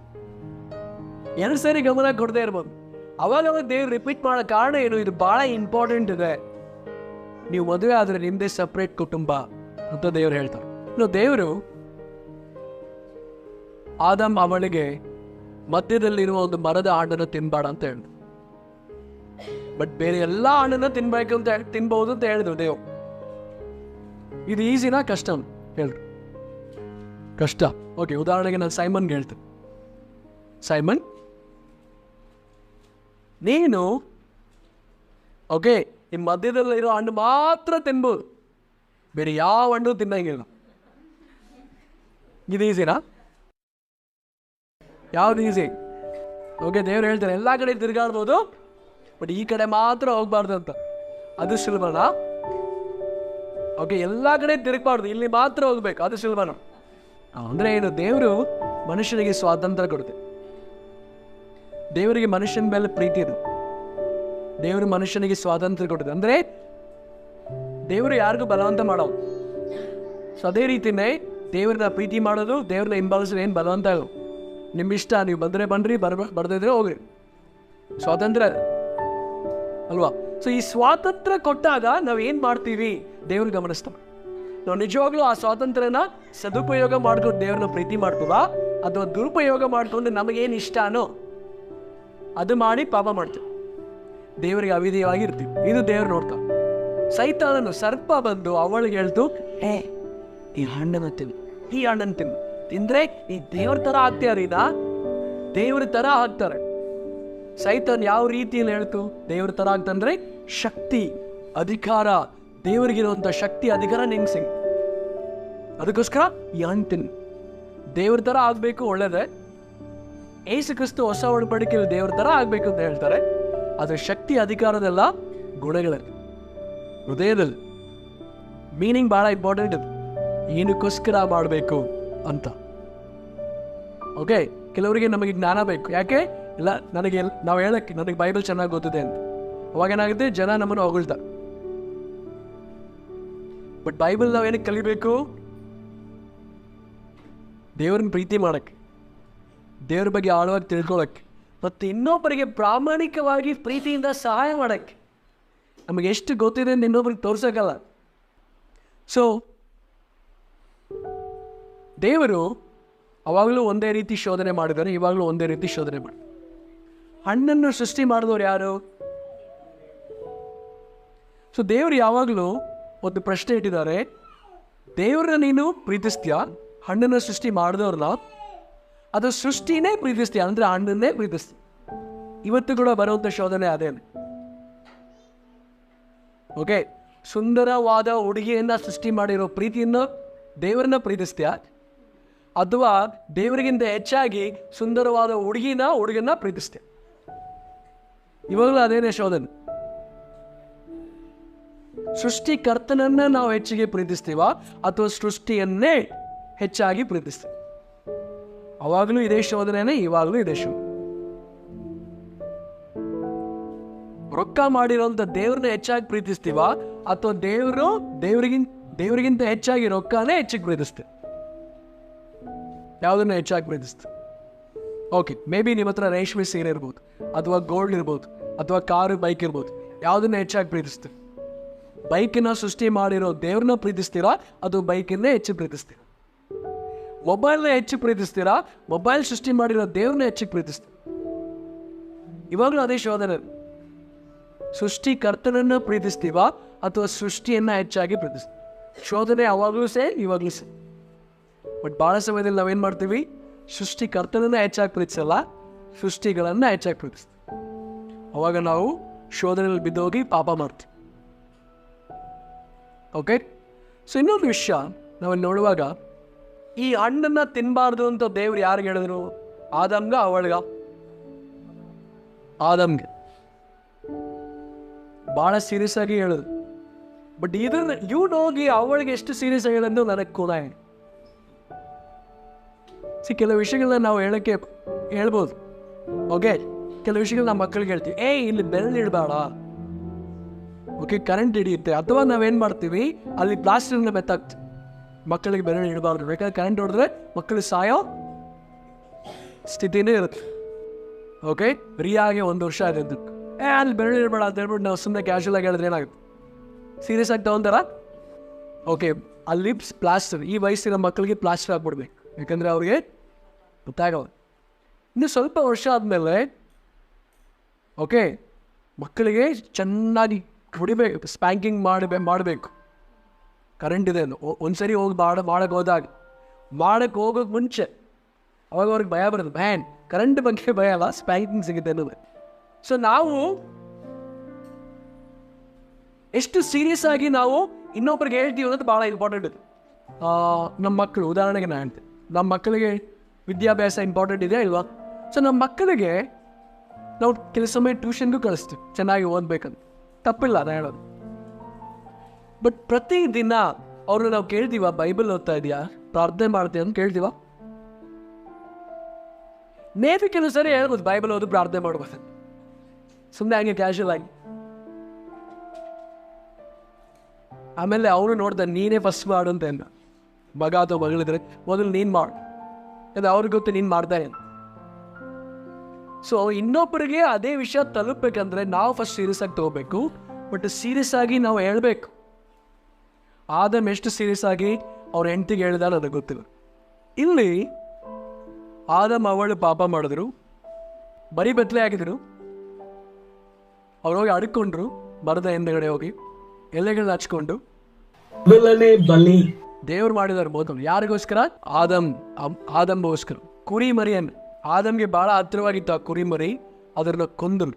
2 ಸರಿ ಗಮನ ಕೊಡದೇ ಇರ್ಬೋದು. ಅವಾಗ ದೇವ್ರು ರಿಪೀಟ್ ಮಾಡೋ ಕಾರಣ ಏನು? ಇದು ಬಹಳ ಇಂಪಾರ್ಟೆಂಟ್ ಇದೆ. ನೀವು ಮದುವೆ ಆದ್ರೆ ನಿಮ್ದೇ ಸಪ್ರೇಟ್ ಕುಟುಂಬ ಅಂತ ದೇವ್ರು ಹೇಳ್ತಾರೆ. ಇನ್ನು ದೇವರು ಆದಮ್ ಅವಳಿಗೆ ಮಧ್ಯದಲ್ಲಿರುವ ಒಂದು ಮರದ ಹಣ್ಣನ್ನು ತಿನ್ಬೇಡ ಅಂತ ಹೇಳಿದ್ರು. ಬಟ್ ಬೇರೆ ಎಲ್ಲಾ ಹಣ್ಣನ್ನ ತಿನ್ಬೇಕು ಅಂತ ತಿನ್ಬಹುದು ಅಂತ ಹೇಳಿದ್ರು ದೇವ್ರು. ಇದು ಈಸಿನಾ ಕಷ್ಟ ಹೇಳ್ರು? ಕಷ್ಟ. ಓಕೆ, ಉದಾಹರಣೆಗೆ ನಾನು ಸೈಮನ್ಗೆ ಹೇಳ್ತೇನೆ. ಸೈಮನ್, ನೀನು ಈ ಮಧ್ಯದಲ್ಲಿರೋ ಹಣ್ಣು ಮಾತ್ರ ತಿನ್ಬೋದು, ಬೇರೆ ಯಾವ ಹಣ್ಣು ತಿನ್ನಂಗಿಲ್ಲ. ಇದು ಈಸಿನಾ? ಯಾವ್ದು ಈಸಿ? ಓಕೆ, ದೇವ್ರು ಹೇಳ್ತಾರೆ ಎಲ್ಲ ಕಡೆ ತಿರ್ಗಾಡ್ಬೋದು, ಬಟ್ ಈ ಕಡೆ ಮಾತ್ರ ಹೋಗ್ಬಾರ್ದು ಅಂತ. ಅದು ಸುಲಭನಾ? ಓಕೆ, ಎಲ್ಲ ಕಡೆ ತಿರುಗಬಾರ್ದು, ಇಲ್ಲಿ ಮಾತ್ರ ಹೋಗ್ಬೇಕು, ಅದು ಸುಲಭನಾ? ಅಂದರೆ ಏನು? ದೇವರು ಮನುಷ್ಯನಿಗೆ ಸ್ವಾತಂತ್ರ್ಯ ಕೊಡುತ್ತೆ. ದೇವರಿಗೆ ಮನುಷ್ಯನ ಮೇಲೆ ಪ್ರೀತಿ ಇದೆ. ದೇವರು ಮನುಷ್ಯನಿಗೆ ಸ್ವಾತಂತ್ರ್ಯ ಕೊಡುತ್ತೆ. ಅಂದರೆ ದೇವರು ಯಾರಿಗೂ ಬಲವಂತ ಮಾಡೋದು. ಸೊ ಅದೇ ರೀತಿಯೇ ದೇವ್ರನ್ನ ಪ್ರೀತಿ ಮಾಡೋದು, ದೇವ್ರನ್ನ ಹಿಂಬಾಲಿಸೋದು ಏನು ಬಲವಂತ ಇಲ್ಲ. ನಿಮ್ಮ ಇಷ್ಟ, ನೀವು ಬಂದರೆ ಬನ್ನಿರಿ, ಬರ್ದಿದ್ರೆ ಹೋಗ್ರಿ, ಸ್ವಾತಂತ್ರ್ಯ ಅಲ್ವಾ? ಸೊ ಈ ಸ್ವಾತಂತ್ರ್ಯ ಕೊಟ್ಟಾಗ ನಾವು ಏನು ಮಾಡ್ತೀವಿ ದೇವ್ರು ಗಮನಿಸ್ತಾವೆ. ನಾವು ನಿಜವಾಗ್ಲೂ ಆ ಸ್ವಾತಂತ್ರ್ಯನ ಸದುಪಯೋಗ ಮಾಡ್ಕೊಂಡು ದೇವ್ರನ್ನ ಪ್ರೀತಿ ಮಾಡ್ತೀವ, ಅಥವಾ ದುರುಪಯೋಗ ಮಾಡ್ಕೊಂಡು ನಮಗೇನು ಇಷ್ಟನೋ ಅದು ಮಾಡಿ ಪಾಪ ಮಾಡ್ತೀವಿ, ದೇವರಿಗೆ ಅವಿಧೇಯವಾಗಿರ್ತೀವಿ. ಇದು ದೇವ್ರು ನೋಡ್ತಾ. ಸೈತಾನನು ಸರ್ಪ ಬಂದು ಅವಳಿಗೆ ಹೇಳ್ತು, ಈ ಹಣ್ಣನ್ನು ತಿನ್ನು, ಈ ಹಣ್ಣನ್ನು ತಿನ್ನು, ತಿಂದ್ರೆ ಈ ದೇವ್ರ ತರ ಆಗ್ತೀಯಾರೀನಾ? ದೇವ್ರ ತರ ಆಗ್ತಾರೆ. ಸೈತಾನ್ ಯಾವ ರೀತಿಯಲ್ಲಿ ಹೇಳ್ತು ದೇವ್ರ ತರ ಆಗ್ತಂದ್ರೆ ಶಕ್ತಿ, ಅಧಿಕಾರ, ದೇವರಿಗಿರುವಂತ ಶಕ್ತಿ, ಅಧಿಕಾರ ನಿಂಗೆ ಸಿಗುತ್ತೆ. ಅದಕ್ಕೋಸ್ಕರ ಈ ಹಣ್ಣು ತಿನ್ನು, ದೇವ್ರ ತರ ಆಗ್ಬೇಕು, ಒಳ್ಳೇದೇ. ಏಸು ಕ್ರಿಸ್ತು ಹೊಸ ಒಡಂಬಡಿಕೆಯಲ್ಲಿ ದೇವ್ರ ತರ ಆಗ್ಬೇಕು ಅಂತ ಹೇಳ್ತಾರೆ. ಅದ್ರ ಶಕ್ತಿ, ಅಧಿಕಾರದೆಲ್ಲ ಗುಣಗಳಲ್ಲಿ, ಹೃದಯದಲ್ಲಿ. ಮೀನಿಂಗ್ ಬಹಳ ಇಂಪಾರ್ಟೆಂಟ್ ಇದು, ಏನಕ್ಕೋಸ್ಕರ ಮಾಡಬೇಕು ಅಂತ. ಓಕೆ, ಕೆಲವರಿಗೆ ನಮಗೆ ಜ್ಞಾನ ಬೇಕು. ಯಾಕೆ? ಇಲ್ಲ, ನಾವು ಹೇಳಕ್ಕೆ ನನಗೆ ಬೈಬಲ್ ಚೆನ್ನಾಗಿ ಗೊತ್ತಿದೆ ಅಂತ. ಅವಾಗ ಏನಾಗುತ್ತೆ, ಜನ ನಮ್ಮನ್ನು ಹೊಗಳ್ತಾರೆ. ಬಟ್ ಬೈಬಲ್ ನಾವೇನಕ್ಕೆ ಕಲಿಬೇಕು? ದೇವ್ರನ್ನ ಪ್ರೀತಿ ಮಾಡಕ್ಕೆ, ದೇವ್ರ ಬಗ್ಗೆ ಆಳವಾಗಿ ತಿಳ್ಕೊಳಕ್ಕೆ, ಮತ್ತು ಇನ್ನೊಬ್ಬರಿಗೆ ಪ್ರಾಮಾಣಿಕವಾಗಿ ಪ್ರೀತಿಯಿಂದ ಸಹಾಯ ಮಾಡಕ್ಕೆ. ನಮಗೆ ಎಷ್ಟು ಗೊತ್ತಿದೆ ಅಂತ ಇನ್ನೊಬ್ರಿಗೆ ತೋರ್ಸೋಕ್ಕಲ್ಲ. ಸೊ ದೇವರು ಅವಾಗಲೂ ಒಂದೇ ರೀತಿ ಶೋಧನೆ ಮಾಡಿದ್ದಾರೆ, ಇವಾಗಲೂ ಒಂದೇ ರೀತಿ ಶೋಧನೆ ಮಾಡಿ. ಹಣ್ಣನ್ನು ಸೃಷ್ಟಿ ಮಾಡಿದವ್ರು ಯಾರು? ಸೊ ದೇವರು ಯಾವಾಗಲೂ ಒಂದು ಪ್ರಶ್ನೆ ಇಟ್ಟಿದ್ದಾರೆ, ದೇವ್ರನ್ನ ನೀನು ಪ್ರೀತಿಸ್ತೀಯ, ಹಣ್ಣನ್ನು ಸೃಷ್ಟಿ ಮಾಡಿದವ್ರನ್ನ, ಅದು ಸೃಷ್ಟಿನೇ ಪ್ರೀತಿಸ್ತೀಯ ಅಂದರೆ ಹಣ್ಣನ್ನೇ ಪ್ರೀತಿಸ್ತೀಯ. ಇವತ್ತು ಕೂಡ ಬರುವಂಥ ಶೋಧನೆ ಅದೇನೆ. ಓಕೆ, ಸುಂದರವಾದ ಹುಡುಗಿಯನ್ನ ಸೃಷ್ಟಿ ಮಾಡಿರೋ ಪ್ರೀತಿಯನ್ನು ದೇವರನ್ನ ಪ್ರೀತಿಸ್ತೀಯ, ಅಥವಾ ದೇವರಿಗಿಂತ ಹೆಚ್ಚಾಗಿ ಸುಂದರವಾದ ಹುಡುಗನ್ನ ಪ್ರೀತಿಸ್ತೀಯ? ಇವಾಗಲೂ ಅದೇನೇ ಶೋಧನೆ. ಸೃಷ್ಟಿಕರ್ತನನ್ನ ನಾವು ಹೆಚ್ಚಿಗೆ ಪ್ರೀತಿಸ್ತೀವ, ಅಥವಾ ಸೃಷ್ಟಿಯನ್ನೇ ಹೆಚ್ಚಾಗಿ ಪ್ರೀತಿಸ್ತೀವಿ? ಅವಾಗಲೂ ಇದೇ ಶೋಧನೆನೇ, ಇವಾಗಲೂ ಇದೇ ಶೋಧನೆ. ರೊಕ್ಕ ಮಾಡಿರೋಂಥ ದೇವ್ರನ್ನ ಹೆಚ್ಚಾಗಿ ಪ್ರೀತಿಸ್ತೀವ, ಅಥವಾ ದೇವರಿಗಿಂತ ಹೆಚ್ಚಾಗಿ ರೊಕ್ಕನೇ ಹೆಚ್ಚಿಗೆ ಪ್ರೀತಿಸ್ತೀವಿ? ಯಾವುದನ್ನ ಹೆಚ್ಚಾಗಿ ಪ್ರೀತಿಸ್ತೀವಿ? ಓಕೆ, ಮೇ ಬಿ ನಿಮ್ಮ ಹತ್ರ ರೇಷ್ಮೆ ಸೀರೆ ಇರ್ಬೋದು, ಅಥವಾ ಗೋಲ್ಡ್ ಇರ್ಬೋದು, ಅಥವಾ ಕಾರು, ಬೈಕ್ ಇರ್ಬೋದು. ಯಾವುದನ್ನ ಹೆಚ್ಚಾಗಿ ಪ್ರೀತಿಸ್ತೀವಿ? ಬೈಕನ್ನ ಸೃಷ್ಟಿ ಮಾಡಿರೋ ದೇವ್ರನ್ನ ಪ್ರೀತಿಸ್ತೀರಾ, ಅದು ಬೈಕನ್ನೇ ಹೆಚ್ಚು ಪ್ರೀತಿಸ್ತೀರಾ? ಮೊಬೈಲ್ನ ಹೆಚ್ಚು ಪ್ರೀತಿಸ್ತೀರಾ, ಮೊಬೈಲ್ ಸೃಷ್ಟಿ ಮಾಡಿರೋ ದೇವ್ರನ್ನ ಹೆಚ್ಚಿಗೆ ಪ್ರೀತಿಸ್ತೀರಾ? ಇವಾಗಲೂ ಅದೇ ಶೋಧನೆ. ಸೃಷ್ಟಿಕರ್ತನನ್ನ ಪ್ರೀತಿಸ್ತೀವ, ಅಥವಾ ಸೃಷ್ಟಿಯನ್ನ ಹೆಚ್ಚಾಗಿ ಪ್ರೀತಿಸ್ತೀವಿ? ಶೋಧನೆ ಅವಾಗಲೂ ಇವಾಗಲೂ ಬಟ್ ಭಾಳ ಸಮಯದಲ್ಲಿ ನಾವೇನು ಮಾಡ್ತೀವಿ? ಸೃಷ್ಟಿಕರ್ತನನ್ನ ಹೆಚ್ಚಾಗಿ ಪ್ರೀತಿಸಲ್ಲ, ಸೃಷ್ಟಿಗಳನ್ನ ಹೆಚ್ಚಾಗಿ ಪ್ರೀತಿಸ್ತೀವಿ. ಅವಾಗ ನಾವು ಶೋಧನೆಯಲ್ಲಿ ಬಿದ್ದೋಗಿ ಪಾಪ ಮಾಡ್ತೀವಿ. ಓಕೆ, ಸೊ ಇನ್ನೊಂದು ವಿಷಯ ನಾವಲ್ಲಿ ನೋಡುವಾಗ, ಈ ಹಣ್ಣನ್ನು ತಿನ್ನಬಾರ್ದು ಅಂತ ದೇವ್ರು ಯಾರಿಗೆ ಹೇಳಿದ್ರು? ಆದಮ್ಗ ಅವಳಿಗ? ಆದಮ್ಗೆ. ಭಾಳ ಸೀರಿಯಸ್ ಆಗಿ ಹೇಳಿದ್ರು. ಬಟ್ ಇದನ್ನ ಹೋಗಿ ಅವಳಿಗೆ ಎಷ್ಟು ಸೀರಿಯಸ್ ಆಗಿರೋದು ನನಗೆ ಕೂಡ ಹೇಳಿ. ಕೆಲವು ವಿಷಯಗಳನ್ನ ನಾವು ಹೇಳ್ಬೋದು. ಓಕೆ, ಕೆಲವು ವಿಷಯಗಳು ನಮ್ಮ ಮಕ್ಕಳಿಗೆ ಹೇಳ್ತೀವಿ, ಇಲ್ಲಿ ಬೆರಳು ಇಡಬೇಡ, ಓಕೆ ಕರೆಂಟ್ ಹಿಡಿಯುತ್ತೆ. ಅಥವಾ ನಾವೇನು ಮಾಡ್ತೀವಿ, ಅಲ್ಲಿ ಪ್ಲಾಸ್ಟಿಕ್ನ ಮೆತ್ತಾಗ್ತೀವಿ, ಮಕ್ಕಳಿಗೆ ಬೆರಳು ಇಡಬಾರ್ದು, ಬೇಕಾದ್ರೆ ಕರೆಂಟ್ ಹೊಡೆದ್ರೆ ಮಕ್ಕಳು ಸಾಯೋ ಸ್ಥಿತಿನೇ ಇರುತ್ತೆ. ಓಕೆ, ರಿಯಾಗೆ 1 ವರ್ಷ ಆಗಿದೆ, ಅಲ್ಲಿ ಬೆರಳು ಇಡಬೇಡ ಅಂತ ಹೇಳ್ಬಿಟ್ಟು ನಾವು ಸುಮ್ಮನೆ ಕ್ಯಾಶುವಲ್ ಆಗಿ ಹೇಳಿದ್ರೆ ಏನಾಗುತ್ತೆ? ಸೀರಿಯಸ್ ಆಗಿ ತಗೊಂತಾರ? ಓಕೆ, ಅಲ್ಲಿ ಪ್ಲಾಸ್ಟರ್, ಈ ವಯಸ್ಸಿನ ಮಕ್ಕಳಿಗೆ ಪ್ಲಾಸ್ಟರ್ ಹಾಕ್ಬಿಡ್ಬೇಕು, ಯಾಕಂದರೆ ಅವ್ರಿಗೆ ಗೊತ್ತಾಗಲ್ಲ. ಇನ್ನು ಸ್ವಲ್ಪ ವರ್ಷ ಆದಮೇಲೆ ಓಕೆ ಮಕ್ಕಳಿಗೆ ಚೆನ್ನಾಗಿ ಹೊಡಿಬೇಕು, ಸ್ಪ್ಯಾಂಕಿಂಗ್ ಮಾಡಬೇಕು. ಕರೆಂಟ್ ಇದೆ ಒಂದ್ಸರಿ ಹೋಗಿ ಮಾಡಕ್ಕೆ ಹೋಗೋಕೆ ಮುಂಚೆ ಅವಾಗ ಅವ್ರಿಗೆ ಭಯ ಬರುತ್ತೆ. ಕರೆಂಟ್ ಬಗ್ಗೆ ಭಯ ಅಲ್ಲ, ಸ್ಪ್ಯಾಂಕಿಂಗ್ ಸಿಗುತ್ತೆ ಅನ್ನೋದು. ಸೊ ನಾವು ಎಷ್ಟು ಸೀರಿಯಸ್ ಆಗಿ ನಾವು ಇನ್ನೊಬ್ರಿಗೆ ಹೇಳ್ತೀವಿ ಅನ್ನೋದು ಭಾಳ ಇಂಪಾರ್ಟೆಂಟ್ ಇದೆ. ನಮ್ಮ ಮಕ್ಕಳು, ಉದಾಹರಣೆಗೆ ನಾನು ಹೇಳ್ತೀನಿ, ನಮ್ಮ ಮಕ್ಕಳಿಗೆ ವಿದ್ಯಾಭ್ಯಾಸ ಇಂಪಾರ್ಟೆಂಟ್ ಇದೆ ಇಲ್ವಾ? ಸೊ ನಮ್ಮ ಮಕ್ಕಳಿಗೆ ನಾವು ಕೆಲಸ ಸಮಯ ಟ್ಯೂಷನ್ಗೂ ಕಳಿಸ್ತೀವಿ ಚೆನ್ನಾಗಿ ಓದಬೇಕಂತ, ತಪ್ಪಿಲ್ಲ ನಾನು ಹೇಳೋದು. ಬಟ್ ಪ್ರತಿದಿನ ಅವ್ರನ್ನ ನಾವು ಕೇಳ್ತೀವ, ಬೈಬಲ್ ಓದ್ತಾ ಇದೆಯಾ, ಪ್ರಾರ್ಥನೆ ಮಾಡ್ತೀಯ ಅಂತ ಕೇಳ್ತೀವ? ನೇವಿ ಕೆಲವು ಸರಿ ಹೇಳ್ಬೋದು ಬೈಬಲ್ ಓದು ಪ್ರಾರ್ಥನೆ ಮಾಡ್ಬೋದು, ಸುಮ್ಮನೆ ಹಂಗೆ ಕ್ಯಾಶುವಲ್ ಆಗಿ. ಆಮೇಲೆ ಅವನು ನೋಡ್ತಾನೆ ನೀನೇ ಫಸ್ಟ್ ಮಾಡು ಅಂತ ಏನ, ಮಗ ಅಥವಾ ಮಗಳಿದ್ರೆ ಮೊದಲು ನೀನು ಮಾಡು, ಯಾಕಂದ್ರೆ ಅವ್ರಿಗೆ ಗೊತ್ತು ನೀನು ಮಾಡ್ತಾನೆ ಅಂತ. ಸೊ ಇನ್ನೊಬ್ಬರಿಗೆ ಅದೇ ವಿಷಯ ತಲುಪಬೇಕಂದ್ರೆ ನಾವು ಫಸ್ಟ್ ಸೀರಿಯಸ್ ಆಗಿ ತಗೋಬೇಕು, ಬಟ್ ಸೀರಿಯಸ್ ಆಗಿ ನಾವು ಹೇಳ್ಬೇಕು. ಆದಮ್ ಎಷ್ಟು ಸೀರಿಯಸ್ ಆಗಿ ಅವ್ರ ಹೆಂಡತಿಗೆ ಹೇಳ್ದ ನನಗೆ ಗೊತ್ತಿಲ್ಲ. ಇಲ್ಲಿ ಆದಮ್ ಅವಳು ಪಾಪ ಮಾಡಿದ್ರು, ಬರೀ ಬೆತ್ತಲೆ ಆಗಿದ್ರು, ಅವ್ರು ಹೋಗಿ ಅಡ್ಕೊಂಡ್ರು ಮರದ ಹಿಂದೆಗಡೆ ಹೋಗಿ ಎಲೆಗಳನ್ನ ಹಚ್ಕೊಂಡು. ಮೊದಲನೇ ಬಲಿ ದೇವ್ರು ಮಾಡಿದಾರೆ ಮೊದಲು ಯಾರಿಗೋಸ್ಕರ? ಆದಂಗೋಸ್ಕರ. ಕುರಿ ಮರಿಯನ್ನು ಆದಮ್ಗೆ ಬಹಳ ಹತ್ತಿರವಾಗಿತ್ತು ಆ ಕುರಿ ಮರಿ, ಅದನ್ನ ಕೊಂದರು.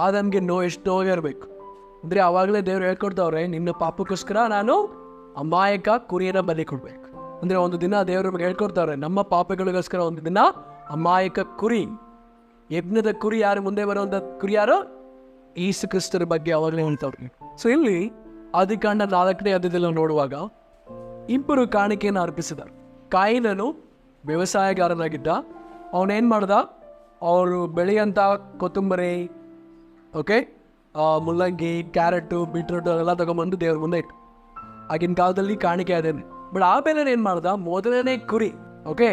ಆದಮ್ಗೆ ಎಷ್ಟು ನೋವೇ ಇರಬೇಕು ಅಂದ್ರೆ ಅವಾಗಲೇ ದೇವ್ರು ಹೇಳ್ಕೊಡ್ತಾವ್ರೆ, ನಿನ್ನ ಪಾಪಕ್ಕೋಸ್ಕರ ನಾನು ಅಮಾಯಕ ಕುರಿಯನ್ನ ಬಲಿ ಕೊಡ್ಬೇಕು. ಅಂದ್ರೆ ಒಂದು ದಿನ ದೇವ್ರು ಹೇಳ್ಕೊಡ್ತಾವ್ರೆ, ನಮ್ಮ ಪಾಪಗಳಿಗೋಸ್ಕರ ಒಂದು ದಿನ ಅಮಾಯಕ ಕುರಿ, ಯಜ್ಞದ ಕುರಿ ಯಾರು ಮುಂದೆ ಬರುವಂತ ಕುರಿ ಯಾರು? ಯೇಸು ಕ್ರಿಸ್ತರ ಬಗ್ಗೆ ಅವಾಗಲೇ ಹೇಳ್ತಾವ್ರೆ. ಸೊ ಇಲ್ಲಿ ಆದಿಕಾಂಡ 4ನೇ ಅಧ್ಯಾಯದಲ್ಲಿ ನೋಡುವಾಗ ಇಬ್ಬರು ಕಾಣಿಕೆಯನ್ನು ಅರ್ಪಿಸಿದರು. ಕಾಯಿನನು ವ್ಯವಸಾಯಗಾರನಾಗಿದ್ದ, ಅವನೇನು ಮಾಡ್ದ, ಅವರು ಬೆಳೆಯಂಥ ಕೊತ್ತಂಬರಿ, ಓಕೆ, ಮುಲ್ಲಂಗಿ, ಕ್ಯಾರೆಟು, ಬೀಟ್ರೂಟು ಅದೆಲ್ಲ ತಗೊಂಬಂದು ದೇವ್ರ ಮುಂದೆ ಇಟ್ಟು. ಆಗಿನ ಕಾಲದಲ್ಲಿ ಕಾಣಿಕೆ ಅದೇನೆ. ಬಟ್ ಆಮೇಲೆ ಏನು ಮಾಡ್ದ, ಮೊದಲನೇ ಕುರಿ, ಓಕೆ,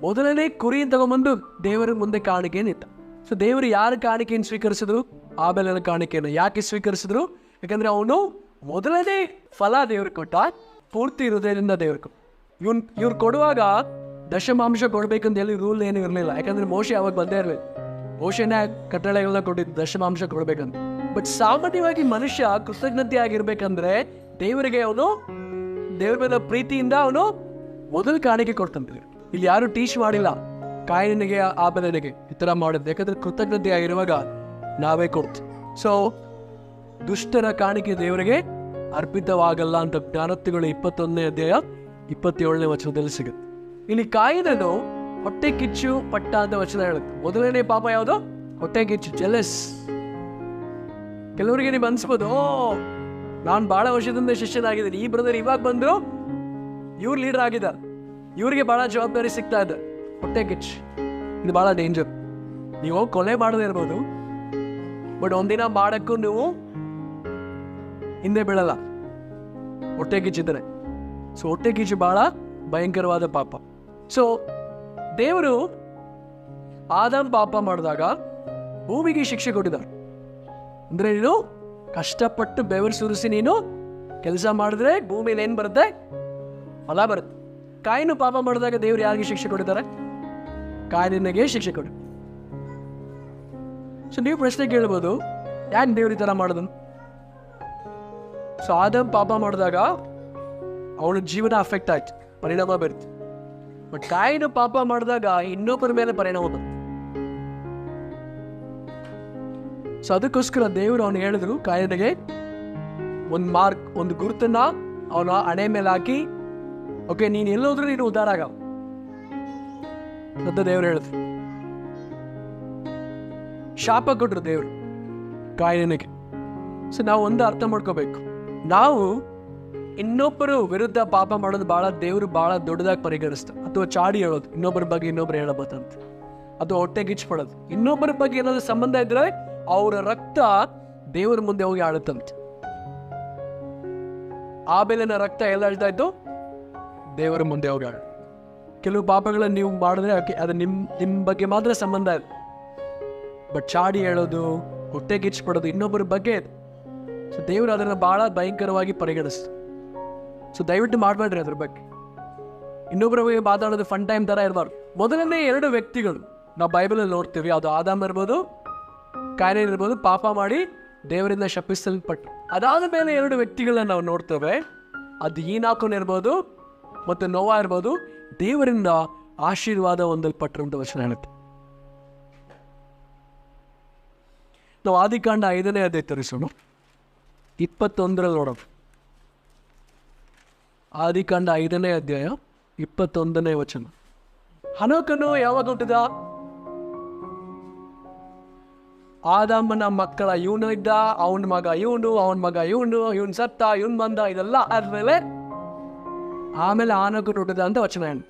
ಮೊದಲನೇ ಕುರಿ ತಗೊಂಬಂದು ದೇವರ ಮುಂದೆ ಕಾಣಿಕೆಯನ್ನು ಇಟ್ಟ. ಸೊ ದೇವರು ಯಾರ ಕಾಣಿಕೆಯನ್ನು ಸ್ವೀಕರಿಸಿದ್ರು? ಆಬೇಲನ ಕಾಣಿಕೆಯನ್ನು. ಯಾಕೆ ಸ್ವೀಕರಿಸಿದ್ರು? ಯಾಕಂದ್ರೆ ಅವನು ಮೊದಲನೇ ಫಲ ದೇವ್ರಿಗೆ ಕೊಟ್ಟ, ಪೂರ್ತಿ ಹೃದಯದಿಂದ ದೇವ್ರಿಗೆ ಕೊಟ್ಟ. ಇವ್ರು ಕೊಡುವಾಗ ದಶಮಾಂಶ ಕೊಡ್ಬೇಕಂತ ಹೇಳಿ ರೂಲ್ ಏನೂ ಇರಲಿಲ್ಲ, ಯಾಕಂದ್ರೆ ಮೋಶೆ ಅವಾಗ ಬಂದೇ ಇರಲಿಲ್ಲ. ಮೋಶೆನೇ ಕಟ್ಟಳೆಗಳನ್ನ ಕೊಟ್ಟಿದ್ದು ದಶಮಾಂಶ ಕೊಡ್ಬೇಕಂತ. ಬಟ್ ಸಾಮಾನ್ಯವಾಗಿ ಮನುಷ್ಯ ಕೃತಜ್ಞತೆ ಆಗಿರ್ಬೇಕಂದ್ರೆ ದೇವರಿಗೆ ಅವನು ದೇವ್ರ ಮೇಲೆ ಪ್ರೀತಿಯಿಂದ ಅವನು ಮೊದಲು ಕಾಣಿಕೆ ಕೊಡ್ತಂತ. ಇಲ್ಲಿ ಯಾರು ಟೀಚ್ ಮಾಡಿಲ್ಲ ಕಾಯಿನಿಗೆ ಆಬೇಲನಿಗೆ ಈ ಥರ ಮಾಡಿದ್ದು, ಯಾಕಂದ್ರೆ ಕೃತಜ್ಞತೆ ಆಗಿರುವಾಗ ನಾವೇ ಕೊಡ್ತೀವಿ. ಸೊ ದುಷ್ಟರ ಕಾಣಿಕೆ ದೇವರಿಗೆ ಅರ್ಪಿತವಾಗಲ್ಲ ಅಂತ ಜ್ಞಾನೋಕ್ತಿಗಳು 21ನೇ ಅಧ್ಯಾಯ 27ನೇ ವಚನದಲ್ಲಿ ಸಿಗುತ್ತೆ. ಇಲ್ಲಿ ಕಾಯಿನನು ಹೊಟ್ಟೆ ಕಿಚ್ಚು ಪಟ್ಟ ಅಂತ ವಚನ ಹೇಳುತ್ತೆ. ಮೊದಲನೇ ಪಾಪ ಯಾವುದು? ಹೊಟ್ಟೆ ಕಿಚ್ಚು, ಜೆಲಸ್. ಕೆಲವರಿಗೆ ನೀವು ಅನ್ಸ್ಬೋದು, ನಾನು ಬಹಳ ವರ್ಷದಿಂದ ಶಿಷ್ಯನಾಗಿದ್ದೀನಿ, ಈ ಬ್ರದರ್ ಇವಾಗ ಬಂದ್ರು ಇವ್ರು ಲೀಡರ್ ಆಗಿದ್ದಾರೆ, ಇವ್ರಿಗೆ ಬಹಳ ಜವಾಬ್ದಾರಿ ಸಿಗ್ತಾ ಇದೆ. ಹೊಟ್ಟೆ ಕಿಚ್ಚು ಇದು ಬಹಳ ಡೇಂಜರ್. ನೀವು ಕೊಲೆ ಮಾಡದೇ ಇರ್ಬೋದು, ಬಟ್ ಒಂದಿನ ಮಾಡಕ್ಕೂ ನೀವು ಹಿಂದೆ ಬೀಳಲ್ಲ ಹೊಟ್ಟೆ ಕಿಚ್ಚಿದ್ರೆ. ಸೊ ಹೊಟ್ಟೆ ಕಿಚ್ಚು ಬಹಳ ಭಯಂಕರವಾದ ಪಾಪ. ಸೊ ದೇವರು ಆದಾಮ್ ಪಾಪ ಮಾಡಿದಾಗ ಭೂಮಿಗೆ ಶಿಕ್ಷೆ ಕೊಟ್ಟಿದ್ದಾರೆ. ಅಂದ್ರೆ ನೀನು ಕಷ್ಟಪಟ್ಟು ಬೆವರು ಸುರಿಸಿ ನೀನು ಕೆಲಸ ಮಾಡಿದ್ರೆ ಭೂಮಿಯಲ್ಲಿ ಏನ್ ಬರುತ್ತೆ? ಫಲ ಬರುತ್ತೆ. ಕಾಯಿನು ಪಾಪ ಮಾಡಿದಾಗ ದೇವ್ರು ಯಾರಿಗೆ ಶಿಕ್ಷೆ ಕೊಟ್ಟಿದ್ದಾರೆ? ಕಾಯಿನಿಗೆ ಶಿಕ್ಷೆ ಕೊಡಿ. ಸೊ ನೀವು ಪ್ರಶ್ನೆ ಕೇಳ್ಬೋದು, ಯಾಕೆ ದೇವ್ರು ಈ ಥರ ಮಾಡಿದನು? ಸೊ ಆದಮ್ ಪಾಪ ಮಾಡಿದಾಗ ಅವನ ಜೀವನ ಅಫೆಕ್ಟ್ ಆಯ್ತು, ಪರಿಣಾಮ ಬರುತ್ತೆ. ಬಟ್ ಕಾಯಿನು ಪಾಪ ಮಾಡಿದಾಗ ಇನ್ನೊಬ್ಬರ ಮೇಲೆ ಪರಿಣಾಮ ಬಂತು. ಸೊ ಅದಕ್ಕೋಸ್ಕರ ದೇವರು ಅವನು ಹೇಳಿದ್ರು, ಕಾಯಿನಿಗೆ ಒಂದು ಗುರುತನ್ನ ಅವನ ಹಣೆ ಮೇಲೆ ಹಾಕಿ, ಓಕೆ ನೀನು ಎಲ್ಲೋದ್ರೂ ನೀನು ಉದ್ಧಾರ ಆಗ ಅಂತ ದೇವ್ರು ಹೇಳಿದ್ರು. ಶಾಪ ಕೊಟ್ರು ದೇವರು ಕಾಯಿನಿಗೆ. ಸೊ ನಾವು ಒಂದು ಅರ್ಥ ಮಾಡ್ಕೋಬೇಕು, ನಾವು ಇನ್ನೊಬ್ಬರು ವಿರುದ್ಧ ಪಾಪ ಮಾಡೋದು ದೇವರು ಬಹಳ ದೊಡ್ಡದಾಗಿ ಪರಿಗಣಿಸ್ತಾರೆ. ಅಥವಾ ಚಾಡಿ ಹೇಳೋದು, ಇನ್ನೊಬ್ಬರ ಬಗ್ಗೆ ಇನ್ನೊಬ್ರು ಹೇಳಬೇಕಂತ, ಅಥವಾ ಹೊಟ್ಟೆ ಗಿಚ್ಪಡೋದು. ಇನ್ನೊಬ್ಬರ ಬಗ್ಗೆ ಏನಾದ್ರು ಸಂಬಂಧ ಇದ್ರೆ ಅವರ ರಕ್ತ ದೇವರ ಮುಂದೆ ಹೋಗಿ ಆಳುತ್ತಂತೆ. ಆಬೇಲನ ರಕ್ತ ಎಲ್ಲ ಹೇಳ್ತಾ ಇತ್ತು, ದೇವರ ಮುಂದೆ ಹೋಗಿ ಆಳು. ಕೆಲವು ಪಾಪಗಳನ್ನು ನೀವು ಮಾಡಿದ್ರೆ ಅದು ನಿಮ್ಮ ಬಗ್ಗೆ ಮಾತ್ರ ಸಂಬಂಧ ಇದೆ. ಬಟ್ ಚಾಡಿ ಹೇಳೋದು, ಹೊಟ್ಟೆ ಗಿಚ್ಪಡೋದು ಇನ್ನೊಬ್ಬರ ಬಗ್ಗೆ ಇದೆ. ಸೊ ದೇವರು ಅದನ್ನು ಬಹಳ ಭಯಂಕರವಾಗಿ ಪರಿಗಣಿಸ್ತು. ಸೊ ದಯವಿಟ್ಟು ಮಾಡಬೇಡ್ರಿ ಅದ್ರ ಬಗ್ಗೆ. ಇನ್ನೊಬ್ಬರ ಬಗ್ಗೆ ಮಾತಾಡೋದು ಫನ್ ಟೈಮ್ ಥರ ಇರಬಾರ್ದು. ಮೊದಲನೇ 2 ವ್ಯಕ್ತಿಗಳು ನಾವು ಬೈಬಲಲ್ಲಿ ನೋಡ್ತೀವಿ, ಅದು ಆದಾಮ್ ಇರ್ಬೋದು, ಕಾಯಿನ್ ಇರ್ಬೋದು, ಪಾಪ ಮಾಡಿ ದೇವರಿಂದ ಶಪಿಸಲ್ಪಟ್ಟು. ಅದಾದ ಮೇಲೆ 2 ವ್ಯಕ್ತಿಗಳನ್ನ ನಾವು ನೋಡ್ತೇವೆ, ಅದು ಈನಾಕನ್ ಇರ್ಬೋದು ಮತ್ತು ನೋವಾ ಇರ್ಬೋದು, ದೇವರಿಂದ ಆಶೀರ್ವಾದ ಹೊಂದಲ್ಪಟ್ಟರು ಅಂತ ವಚನ ಹೇಳುತ್ತೆ. ನಾವು ಆದಿಕಾಂಡ 5ನೇ ಅಧ್ಯಾಯ ತರಿಸೋಣ. 21 ನೋಡೋಣ. ಆದಿಕಾಂಡ 5ನೇ ಅಧ್ಯಾಯ 21ನೇ ವಚನ. ಹನೋಕನು ಯಾವಾಗ ಹುಟ್ಟಿದ? ಆದಾಮನ ಮಕ್ಕಳ ಇವನು ಇದ್ದ, ಅವನ ಮಗ ಇವನು, ಅವನ ಮಗ ಇವನು ಸತ್ತ, ಇವನ್ ಬಂದ, ಇದೆಲ್ಲ ಆದ್ಮೇಲೆ ಆಮೇಲೆ ಆನೋಕನು ಹುಟ್ಟಿದ ಅಂತ ವಚನ ಹೇಳಿ.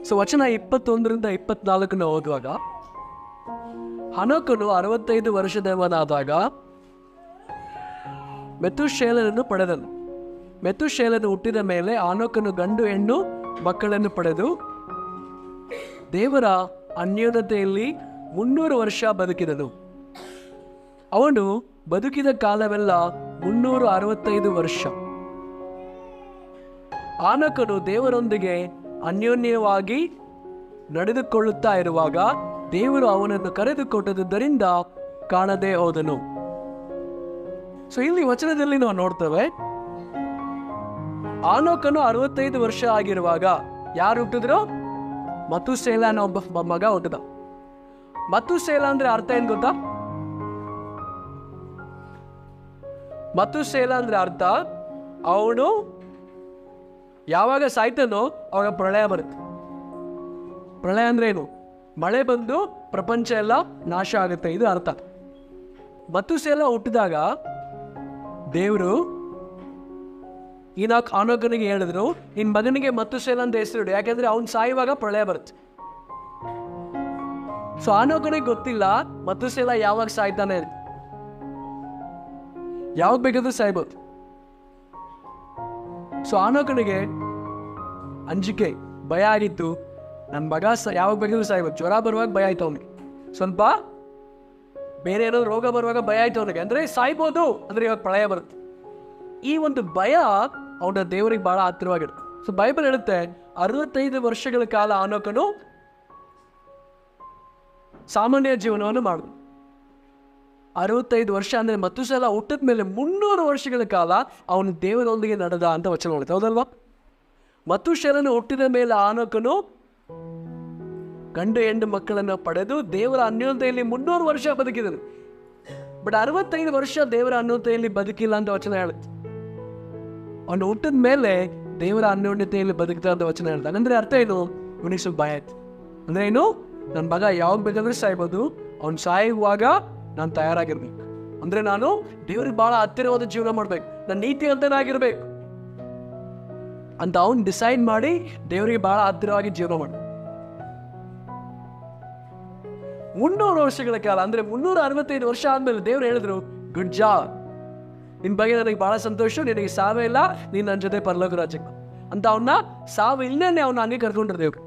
ಸೊ ವಚನ 21ರಿಂದ 24 ಓದುವಾಗ, ಹನೋಕನು 65 ವರ್ಷದವನಾದಾಗ ಮೆತುಶೇಲನನ್ನು ಪಡೆದನು. ಮೆತುಶೇಲನು ಹುಟ್ಟಿದ ಮೇಲೆ ಆನೋಕನು ಗಂಡು ಹೆಣ್ಣು ಮಕ್ಕಳನ್ನು ಪಡೆದು ದೇವರ ಅನ್ಯೋನ್ಯತೆಯಲ್ಲಿ 300 ವರ್ಷ ಬದುಕಿದನು. ಅವನು ಬದುಕಿದ ಕಾಲವೆಲ್ಲ 365 ವರ್ಷ. ಆನೋಕನು ದೇವರೊಂದಿಗೆ ಅನ್ಯೋನ್ಯವಾಗಿ ನಡೆದುಕೊಳ್ಳುತ್ತಾ ಇರುವಾಗ ದೇವರು ಅವನನ್ನು ಕರೆದುಕೊಟ್ಟದ್ದರಿಂದ ಕಾಣದೆ ಹೋದನು. ಸೊ ಇಲ್ಲಿ ವಚನದಲ್ಲಿ ನಾವು ನೋಡ್ತೇವೆ, ಆನೋಕನು 65 ವರ್ಷ ಆಗಿರುವಾಗ ಯಾರು ಹುಟ್ಟಿದ್ರು? ಮತುಸೇಲ ಅನ್ನೋ ಒಬ್ಬ ಮಗ ಹುಟ್ಟಿದ. ಮತುಸೇಲ ಅಂದ್ರೆ ಅರ್ಥ ಏನ್ ಗೊತ್ತಾ? ಮತುಸೇಲ ಅಂದ್ರೆ ಅರ್ಥ, ಅವನು ಯಾವಾಗ ಸಾಯ್ತಾನೋ ಅವಾಗ ಪ್ರಳಯ ಬರುತ್ತೆ. ಪ್ರಳಯ ಅಂದ್ರೆ ಏನು? ಮಳೆ ಬಂದು ಪ್ರಪಂಚ ಎಲ್ಲ ನಾಶ ಆಗುತ್ತೆ, ಇದು ಅರ್ಥ. ಮತುಸೇಲ ಹುಟ್ಟಿದಾಗ ದೇವರು ಆನೋಕನಿಗೆ ಹೇಳಿದ್ರು, ನಿನ್ ಮಗನಿಗೆ ಮತುಸೇಲ ಅಂತ ಹೆಸರಿಡು, ಯಾಕೆಂದ್ರೆ ಅವ್ನು ಸಾಯುವಾಗ ಪ್ರಳಯ ಬರುತ್ತೆ. ಸೊ ಆನೋಕನಿಗೆ ಗೊತ್ತಿಲ್ಲ ಮತುಸೇಲ ಯಾವಾಗ ಸಾಯ್ತಾನೆ, ಯಾವಾಗ ಬೇಕಾದ್ರೂ ಸಾಯ್ಬೋದು. ಸೊ ಆನೋಕನಿಗೆ ಅಂಜಿಕೆ, ಭಯ ಆಗಿತ್ತು, ನನ್ನ ಮಗ ಯಾವಾಗ ಬೇಕಾದ್ರೂ ಸಾಯ್ಬೋದು. ಜ್ವರ ಬರುವಾಗ ಭಯ ಆಯ್ತು ಅವನಿಗೆ, ಸ್ವಲ್ಪ ಬೇರೆ ಏನಾದ್ರು ರೋಗ ಬರುವಾಗ ಭಯ ಆಯ್ತು ಅವನಿಗೆ, ಅಂದ್ರೆ ಸಾಯ್ಬೋದು, ಅಂದ್ರೆ ಇವಾಗ ಪ್ರಳಯ ಬರುತ್ತೆ. ಈ ಒಂದು ಭಯ ಅವನ ದೇವರಿಗೆ ಬಹಳ ಹತ್ತಿರವಾಗಿರುತ್ತೆ. ಸೊ ಬೈಬಲ್ ಹೇಳುತ್ತೆ 65 ವರ್ಷಗಳ ಕಾಲ ಆನೋಕನು ಸಾಮಾನ್ಯ ಜೀವನವನ್ನು ಮಾಡಿದ. 65 ವರ್ಷ ಅಂದ್ರೆ ಮತುಸೇಲ ಹುಟ್ಟಿದ ಮೇಲೆ 300 ವರ್ಷಗಳ ಕಾಲ ಅವನು ದೇವರೊಂದಿಗೆ ನಡೆದ ಅಂತ ವಚನ ನೋಡುತ್ತೆ, ಹೌದಲ್ವಾ? ಮತುಸೇಲನು ಹುಟ್ಟಿದ ಮೇಲೆ ಆನೋಕನು ಗಂಡು ಹೆಣ್ಣು ಮಕ್ಕಳನ್ನು ಪಡೆದು ದೇವರ ಅನ್ಯೋನ್ಯತೆಯಲ್ಲಿ 300 ವರ್ಷ ಬದುಕಿದನು. ಬಟ್ 65 ವರ್ಷ ದೇವರ ಅನ್ಯೋನ್ಯತೆಯಲ್ಲಿ ಬದುಕಿಲ್ಲ ಅಂತ ವಚನ ಹೇಳುತ್ತೆ. ಅವನು ಹುಟ್ಟಿದ ಮೇಲೆ ದೇವರ ಅನ್ಯೋನ್ಯತೆಯಲ್ಲಿ ಬದುಕ್ತಾ ಅಂತ ವಚನ ಹೇಳ್ತಾನೆ. ಅಂದ್ರೆ ಅರ್ಥ ಏನು? ಇವನಿಗೆ ಸ್ವಲ್ಪ ಭಯ ಆಯ್ತು. ಅಂದ್ರೆ ಏನು? ನನ್ನ ಮಗ ಯಾವಾಗ ಬೇಕಾದ್ರೆ ಸಾಯ್ಬೋದು, ಅವ್ನು ಸಾಯುವಾಗ ನಾನು ತಯಾರಾಗಿರ್ಬೇಕು. ಅಂದ್ರೆ ನಾನು ದೇವ್ರಿಗೆ ಬಹಳ ಹತ್ತಿರವಾದ ಜೀವನ ಮಾಡ್ಬೇಕು, ನನ್ನ ನೀತಿವಂತನಾಗಿರ್ಬೇಕು ಅಂತ ಅವನು ಡಿಸೈಡ್ ಮಾಡಿ ದೇವರಿಗೆ ಬಹಳ ಹತ್ತಿರವಾಗಿ ಜೀವನ ಮಾಡ. 300 ವರ್ಷಗಳ ಕಾಲ ಅಂದ್ರೆ 365 ವರ್ಷ ಆದ್ಮೇಲೆ ದೇವ್ರು ಹೇಳಿದ್ರು, ಗುಡ್ ಜಾಬ್, ನಿನ್ ಬಗ್ಗೆ ನನಗೆ ಬಹಳ ಸಂತೋಷ, ನಿನಗೆ ಸಾವೇ ಇಲ್ಲ, ನೀನ್ ನನ್ನ ಜೊತೆ ಪರಲೋಕ ರಾಜ್ಯಕ್ಕೆ ಅಂತ ಅವನ್ನ ಸಾವು ಇಲ್ಲೇ ಅವನ್ನ ಹಂಗೆ ಕರ್ಕೊಂಡ್ರು ದೇವ್ರು.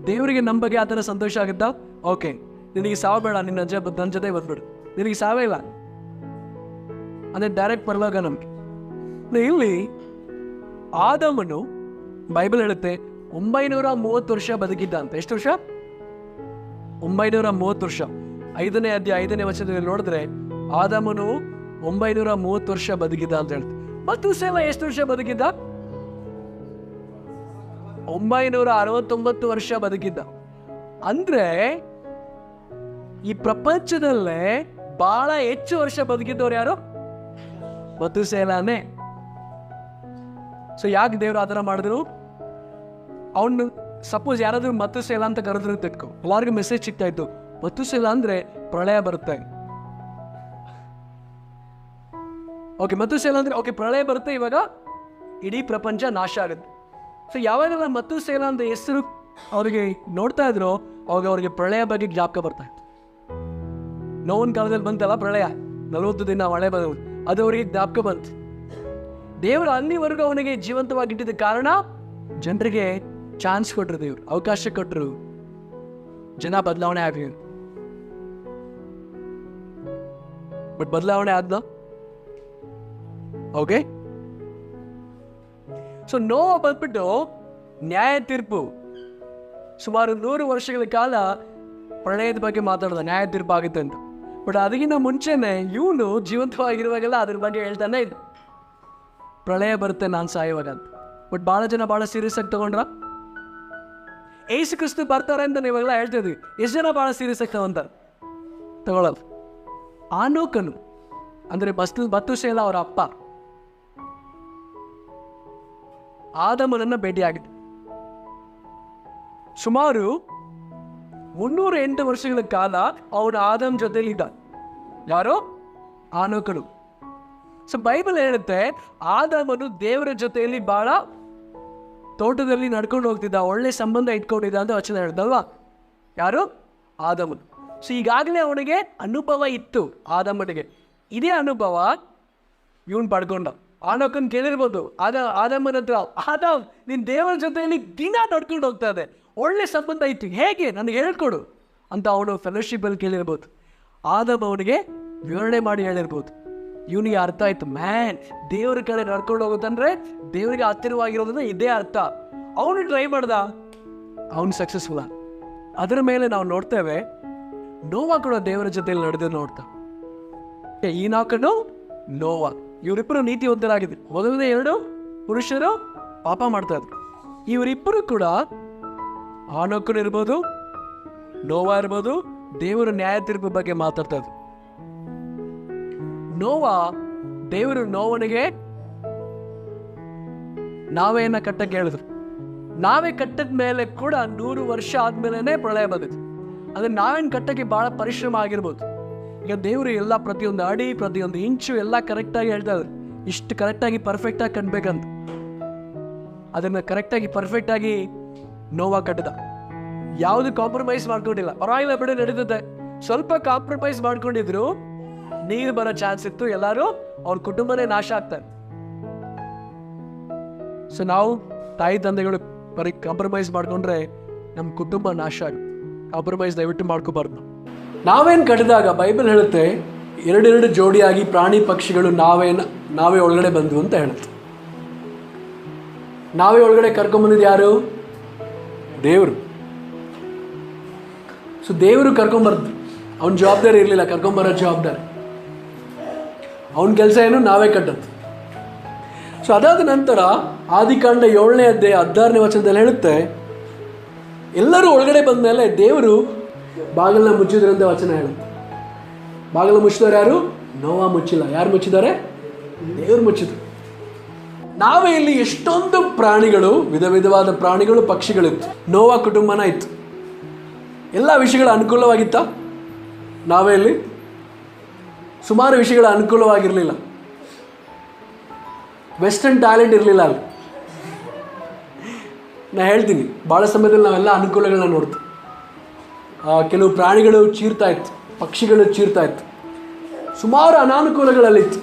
ದೇವರಿಗೆ ನಮ್ಮ ಬಗ್ಗೆ ಆ ಥರ ಸಂತೋಷ ಆಗುತ್ತಾ? ಓಕೆ, ನಿನಗೆ ಸಾವು ಬೇಡ, ನನ್ನ ಜೊತೆ ಬಂದ್ಬಿಡು, ನಿನಗೆ ಸಾವೇ ಇಲ್ಲ ಅಂದ್ರೆ ಡೈರೆಕ್ಟ್ ಪರಲೋಕ ನಮ್ಗೆ. ಇಲ್ಲಿ ಆದಾಮನು ಬೈಬಲ್ ಹೇಳುತ್ತೆ 930 ವರ್ಷ ಬದುಕಿದ್ದ ಅಂತ. ಎಷ್ಟು ವರ್ಷ? 930 ವರ್ಷ. 5ನೇ ಅಧ್ಯಾಯ 5ನೇ ವಚನದಲ್ಲಿ ನೋಡಿದ್ರೆ ಆದಾಮನು 930 ವರ್ಷ ಬದುಕಿದ್ದ ಅಂತ ಹೇಳ್ತಾರೆ. ಮತುಸೇಲ ಎಷ್ಟು ವರ್ಷ ಬದುಕಿದ್ದ? 969 ವರ್ಷ ಬದುಕಿದ್ದ. ಅಂದ್ರೆ ಈ ಪ್ರಪಂಚದಲ್ಲೇ ಬಹಳ ಹೆಚ್ಚು ವರ್ಷ ಬದುಕಿದ್ದವ್ರು ಯಾರು? ಮತುಸೇಲನೇ. ಸೊ ಯಾಕೆ ದೇವ್ರು ಆ ಥರ ಮಾಡಿದ್ರು? ಅವನು ಸಪೋಸ್ ಯಾರಾದ್ರೂ ಮತುಸೇಲ ಅಂತ ಕರೆದ್ರು ತಿಳ್ಕೊ, ಎಲ್ಲರಿಗೂ ಮೆಸೇಜ್ ಸಿಗ್ತಾ ಇತ್ತು, ಮತುಸೇಲ ಅಂದ್ರೆ ಪ್ರಳಯ ಬರುತ್ತೆ. ಓಕೆ, ಮತುಸೇಲ ಅಂದ್ರೆ ಓಕೆ ಪ್ರಳಯ ಬರುತ್ತೆ, ಇವಾಗ ಇಡೀ ಪ್ರಪಂಚ ನಾಶ ಆಗುತ್ತೆ. ಸೊ ಯಾವಾಗೆಲ್ಲ ಮತುಸೇಲ ಅಂತ ಹೆಸರು ಅವ್ರಿಗೆ ನೋಡ್ತಾ ಇದ್ರು, ಅವಾಗ ಅವ್ರಿಗೆ ಪ್ರಳಯ ಬಗ್ಗೆ ಜ್ಞಾಪಕ ಬರ್ತಾ ಇತ್ತು. ನೋವಿನ ಕಾಲದಲ್ಲಿ ಬಂತಲ್ಲ ಪ್ರಳಯ, 40 ದಿನ ಮಳೆ ಬಂದು, ಅದು ಅವರಿಗೆ ಜ್ಞಾಪಕ ಬಂತು. ದೇವರು ಅಲ್ಲಿವರೆಗೂ ಅವನಿಗೆ ಜೀವಂತವಾಗಿಟ್ಟಿದ್ದ ಕಾರಣ ಜನರಿಗೆ ಚಾನ್ಸ್ ಕೊಟ್ಟರು, ದೇವ್ರು ಅವಕಾಶ ಕೊಟ್ಟರು, ಜನ ಬದಲಾವಣೆ ಆಗಲಿ. ಬಟ್ ಬದಲಾವಣೆ ಆದ್ನ? ಓಕೆ. ಸೊ ನೋವ ಬಂದ್ಬಿಟ್ಟು ನ್ಯಾಯ ತೀರ್ಪು ಸುಮಾರು 100 ವರ್ಷಗಳ ಕಾಲ ಪ್ರಳಯದ ಬಗ್ಗೆ ಮಾತಾಡ್ದ, ನ್ಯಾಯ ತೀರ್ಪು ಆಗುತ್ತೆ ಅಂತ. ಬಟ್ ಅದಕ್ಕಿಂತ ಮುಂಚೆನೆ ಇವನು ಜೀವಂತವಾಗಿರುವಾಗೆಲ್ಲ ಅದ್ರ ಬಗ್ಗೆ ಹೇಳ್ತಾನೆ ಇದ್ದ, ಪ್ರಳಯ ಬರುತ್ತೆ ನಾನು ಸಾಯುವಾಗ ಅಂತ. ಬಟ್ ಭಾಳ ಜನ ಭಾಳ ಸೀರಿಯಸ್ ಆಗಿ ತಗೊಂಡ್ರ? ಏಸು ಕ್ರಿಸ್ತು ಬರ್ತಾರೆ ಅಂತ ನೀವೆಲ್ಲ ಹೇಳ್ತಿದ್ವಿ, ಎಷ್ಟು ಜನ ಭಾಳ ಸೀರಿಯಸ್ ಆಗಿ ತಗೊಳ್ತಾರೆ? ಆನೋಕನು ಅಂದರೆ ಮತ್ತೂಶೇಲ ಅವರ ಅಪ್ಪ ಆದಮನನ್ನ ಭೇಟಿಯಾಗಿದೆ. ಸುಮಾರು 308 ವರ್ಷಗಳ ಕಾಲ ಅವನು ಆದಮ್ ಜೊತೆಲಿ ಇದ್ದ. ಯಾರು? ಆನೋಕನು. ಸೊ ಬೈಬಲ್ ಹೇಳುತ್ತೆ ಆದಮನು ದೇವರ ಜೊತೆಯಲ್ಲಿ ಬಹಳ ತೋಟದಲ್ಲಿ ನಡ್ಕೊಂಡು ಹೋಗ್ತಿದ್ದ, ಒಳ್ಳೆ ಸಂಬಂಧ ಇಟ್ಕೊಂಡಿದ್ದ ಅಂತ ವಚನ ಹೇಳ್ದಲ್ವಾ? ಯಾರು? ಆದಮನು. ಸೊ ಈಗಾಗಲೇ ಅವನಿಗೆ ಅನುಭವ ಇತ್ತು. ಆದಮನಿಗೆ ಇದೇ ಅನುಭವ ಇವನು ಪಡ್ಕೊಂಡ. ಆನೋಕನ್ ಕೇಳಿರ್ಬೋದು ಆದಮನ ಹತ್ರ, ಆದಮ್ ನೀನು ದೇವರ ಜೊತೆಯಲ್ಲಿ ದಿನ ನಡ್ಕೊಂಡು ಹೋಗ್ತಾ ಇದೆ, ಒಳ್ಳೆ ಸಂಬಂಧ ಇತ್ತು, ಹೇಗೆ ನನಗೆ ಹೇಳ್ಕೊಡು ಅಂತ ಅವನು ಫೆಲೋಶಿಪ್ಪಲ್ಲಿ ಕೇಳಿರ್ಬೋದು. ಆದಮ್ ಅವನಿಗೆ ವಿವರಣೆ ಮಾಡಿ ಹೇಳಿರ್ಬೋದು. ಇವನಿಗೆ ಅರ್ಥ ಆಯ್ತು, ಮ್ಯಾನ್ ದೇವ್ರ ಕಡೆ ನಡ್ಕೊಂಡು ಹೋಗುತ್ತಂದ್ರೆ ದೇವರಿಗೆ ಹತ್ತಿರವಾಗಿರೋದನ್ನ ಇದೇ ಅರ್ಥ. ಅವನು ಟ್ರೈ ಮಾಡ್ದ, ಅವನು ಸಕ್ಸಸ್ಫುಲ್. ಅದರ ಮೇಲೆ ನಾವು ನೋಡ್ತೇವೆ ನೋವಾ ಕೂಡ ದೇವರ ಜೊತೆಯಲ್ಲಿ ನಡೆದು ನೋಡ್ತಾ. ಈನಾಕನು ನೋವಾ ಇವರಿಬ್ಬರು ನೀತಿವಂತರಾಗಿದ್ರು. ಮೊದಲನೇ 2 ಪುರುಷರು ಪಾಪ ಮಾಡ್ತಾ ಇದ್ರು. ಇವರಿಬ್ಬರು ಕೂಡ ಆನೋಕನು ಇರ್ಬೋದು, ನೋವಾ ಇರ್ಬೋದು, ದೇವರು ನ್ಯಾಯ ತೀರ್ಪು ಬಗ್ಗೆ ಮಾತಾಡ್ತಾ ಇದ್ರು. ನೋವಾ, ದೇವರು ನೋವನಿಗೆ ನಾವೇನ ಕಟ್ಟಕ್ಕೆ ಹೇಳಿದ್ರು. ನಾವೇ ಕಟ್ಟದ ಮೇಲೆ ಕೂಡ 100 ವರ್ಷ ಆದ್ಮೇಲೆ ಪ್ರಳಯ ಬಂದಿತ್ತು. ಅಂದ್ರೆ ನಾವೇನು ಕಟ್ಟಕ್ಕೆ ಬಹಳ ಪರಿಶ್ರಮ ಆಗಿರ್ಬೋದು. ಈಗ ದೇವರು ಎಲ್ಲ ಪ್ರತಿಯೊಂದು ಅಡಿ ಪ್ರತಿಯೊಂದು ಇಂಚು ಎಲ್ಲ ಕರೆಕ್ಟಾಗಿ ಹೇಳ್ತಾ ಇದ್ರು. ಇಷ್ಟು ಕರೆಕ್ಟಾಗಿ ಪರ್ಫೆಕ್ಟಾಗಿ ಕಟ್ಬೇಕಂತ. ಅದನ್ನು ಕರೆಕ್ಟಾಗಿ ಪರ್ಫೆಕ್ಟಾಗಿ ನೋವಾ ಕಟ್ಟದ. ಯಾವುದು ಕಾಂಪ್ರಮೈಸ್ ಮಾಡ್ಕೊಂಡಿಲ್ಲ. ಪರವಾಗಿಲ್ಲ ಬಿಡು ನಡೀತದೆ. ಸ್ವಲ್ಪ ಕಾಂಪ್ರಮೈಸ್ ಮಾಡ್ಕೊಂಡಿದ್ರು ನೀರು ಬರೋ ಚಾನ್ಸ್ ಇತ್ತು. ಎಲ್ಲರೂ ಅವ್ರ ಕುಟುಂಬನೇ ನಾಶ ಆಗ್ತಾರೆ. ಸೊ ನಾವು ತಾಯಿ ತಂದೆಗಳು ಬರೀ ಕಾಂಪ್ರಮೈಸ್ ಮಾಡ್ಕೊಂಡ್ರೆ ನಮ್ಮ ಕುಟುಂಬ ನಾಶ ಆಗುತ್ತೆ. ಕಾಂಪ್ರಮೈಸ್ ದಯವಿಟ್ಟು ಮಾಡ್ಕೋಬಾರ್ದು. ನಾವೇನು ಕಟ್ಟಿದಾಗ ಬೈಬಲ್ ಹೇಳುತ್ತೆ 2 ಜೋಡಿಯಾಗಿ ಪ್ರಾಣಿ ಪಕ್ಷಿಗಳು ನಾವೇ ಒಳಗಡೆ ಬಂದು ಅಂತ ಹೇಳುತ್ತೆ. ನಾವೇ ಒಳಗಡೆ ಕರ್ಕೊಂಬಂದಿದ್ದು ಯಾರು? ದೇವರು. ಸೊ ದೇವರು ಕರ್ಕೊಂಬರ್ದು. ಅವನ ಜವಾಬ್ದಾರಿ ಇರಲಿಲ್ಲ, ಕರ್ಕೊಂಬರೋ ಜವಾಬ್ದಾರಿ ಅವನ ಕೆಲಸ ಏನು? ನಾವೇ ಕಟ್ಟದ್ದು. ಸೊ ಅದಾದ ನಂತರ ಆದಿಕಾಂಡ 7ನೇ ಅಧ್ಯಾಯ 16ನೇ ವಚನದಲ್ಲಿ ಹೇಳುತ್ತೆ ಎಲ್ಲರೂ ಒಳಗಡೆ ಬಂದ ಮೇಲೆ ದೇವರು ಬಾಗಿಲನ್ನ ಮುಚ್ಚಿದ್ರಂತ ವಚನ ಹೇಳುತ್ತೆ. ಬಾಗಿಲು ಮುಚ್ಚಿದವರು ಯಾರು? ನೋವಾ ಮುಚ್ಚಿಲ್ಲ. ಯಾರು ಮುಚ್ಚಿದ್ದಾರೆ? ದೇವರು ಮುಚ್ಚಿದ್ರು. ನಾವೇ ಇಲ್ಲಿ ಎಷ್ಟೊಂದು ಪ್ರಾಣಿಗಳು, ವಿಧ ವಿಧವಾದ ಪ್ರಾಣಿಗಳು, ಪಕ್ಷಿಗಳಿತ್ತು. ನೋವಾ ಕುಟುಂಬನ ಇತ್ತು. ಎಲ್ಲ ವಿಷಯಗಳ ಅನುಕೂಲವಾಗಿತ್ತ? ನಾವೇ ಇಲ್ಲಿ ಸುಮಾರು ವಿಷಯಗಳ ಅನುಕೂಲವಾಗಿರಲಿಲ್ಲ. ವೆಸ್ಟರ್ನ್ ಟಾಯ್ಲೆಟ್ ಇರಲಿಲ್ಲ ಅಲ್ಲಿ. ನಾನು ಹೇಳ್ತೀನಿ, ಭಾಳ ಸಮಯದಲ್ಲಿ ನಾವೆಲ್ಲ ಅನುಕೂಲಗಳನ್ನ ನೋಡ್ತೀವಿ. ಕೆಲವು ಪ್ರಾಣಿಗಳು ಚೀರ್ತಾ ಇತ್ತು, ಪಕ್ಷಿಗಳು ಚೀರ್ತಾ ಇತ್ತು, ಸುಮಾರು ಅನಾನುಕೂಲಗಳಲ್ಲಿತ್ತು.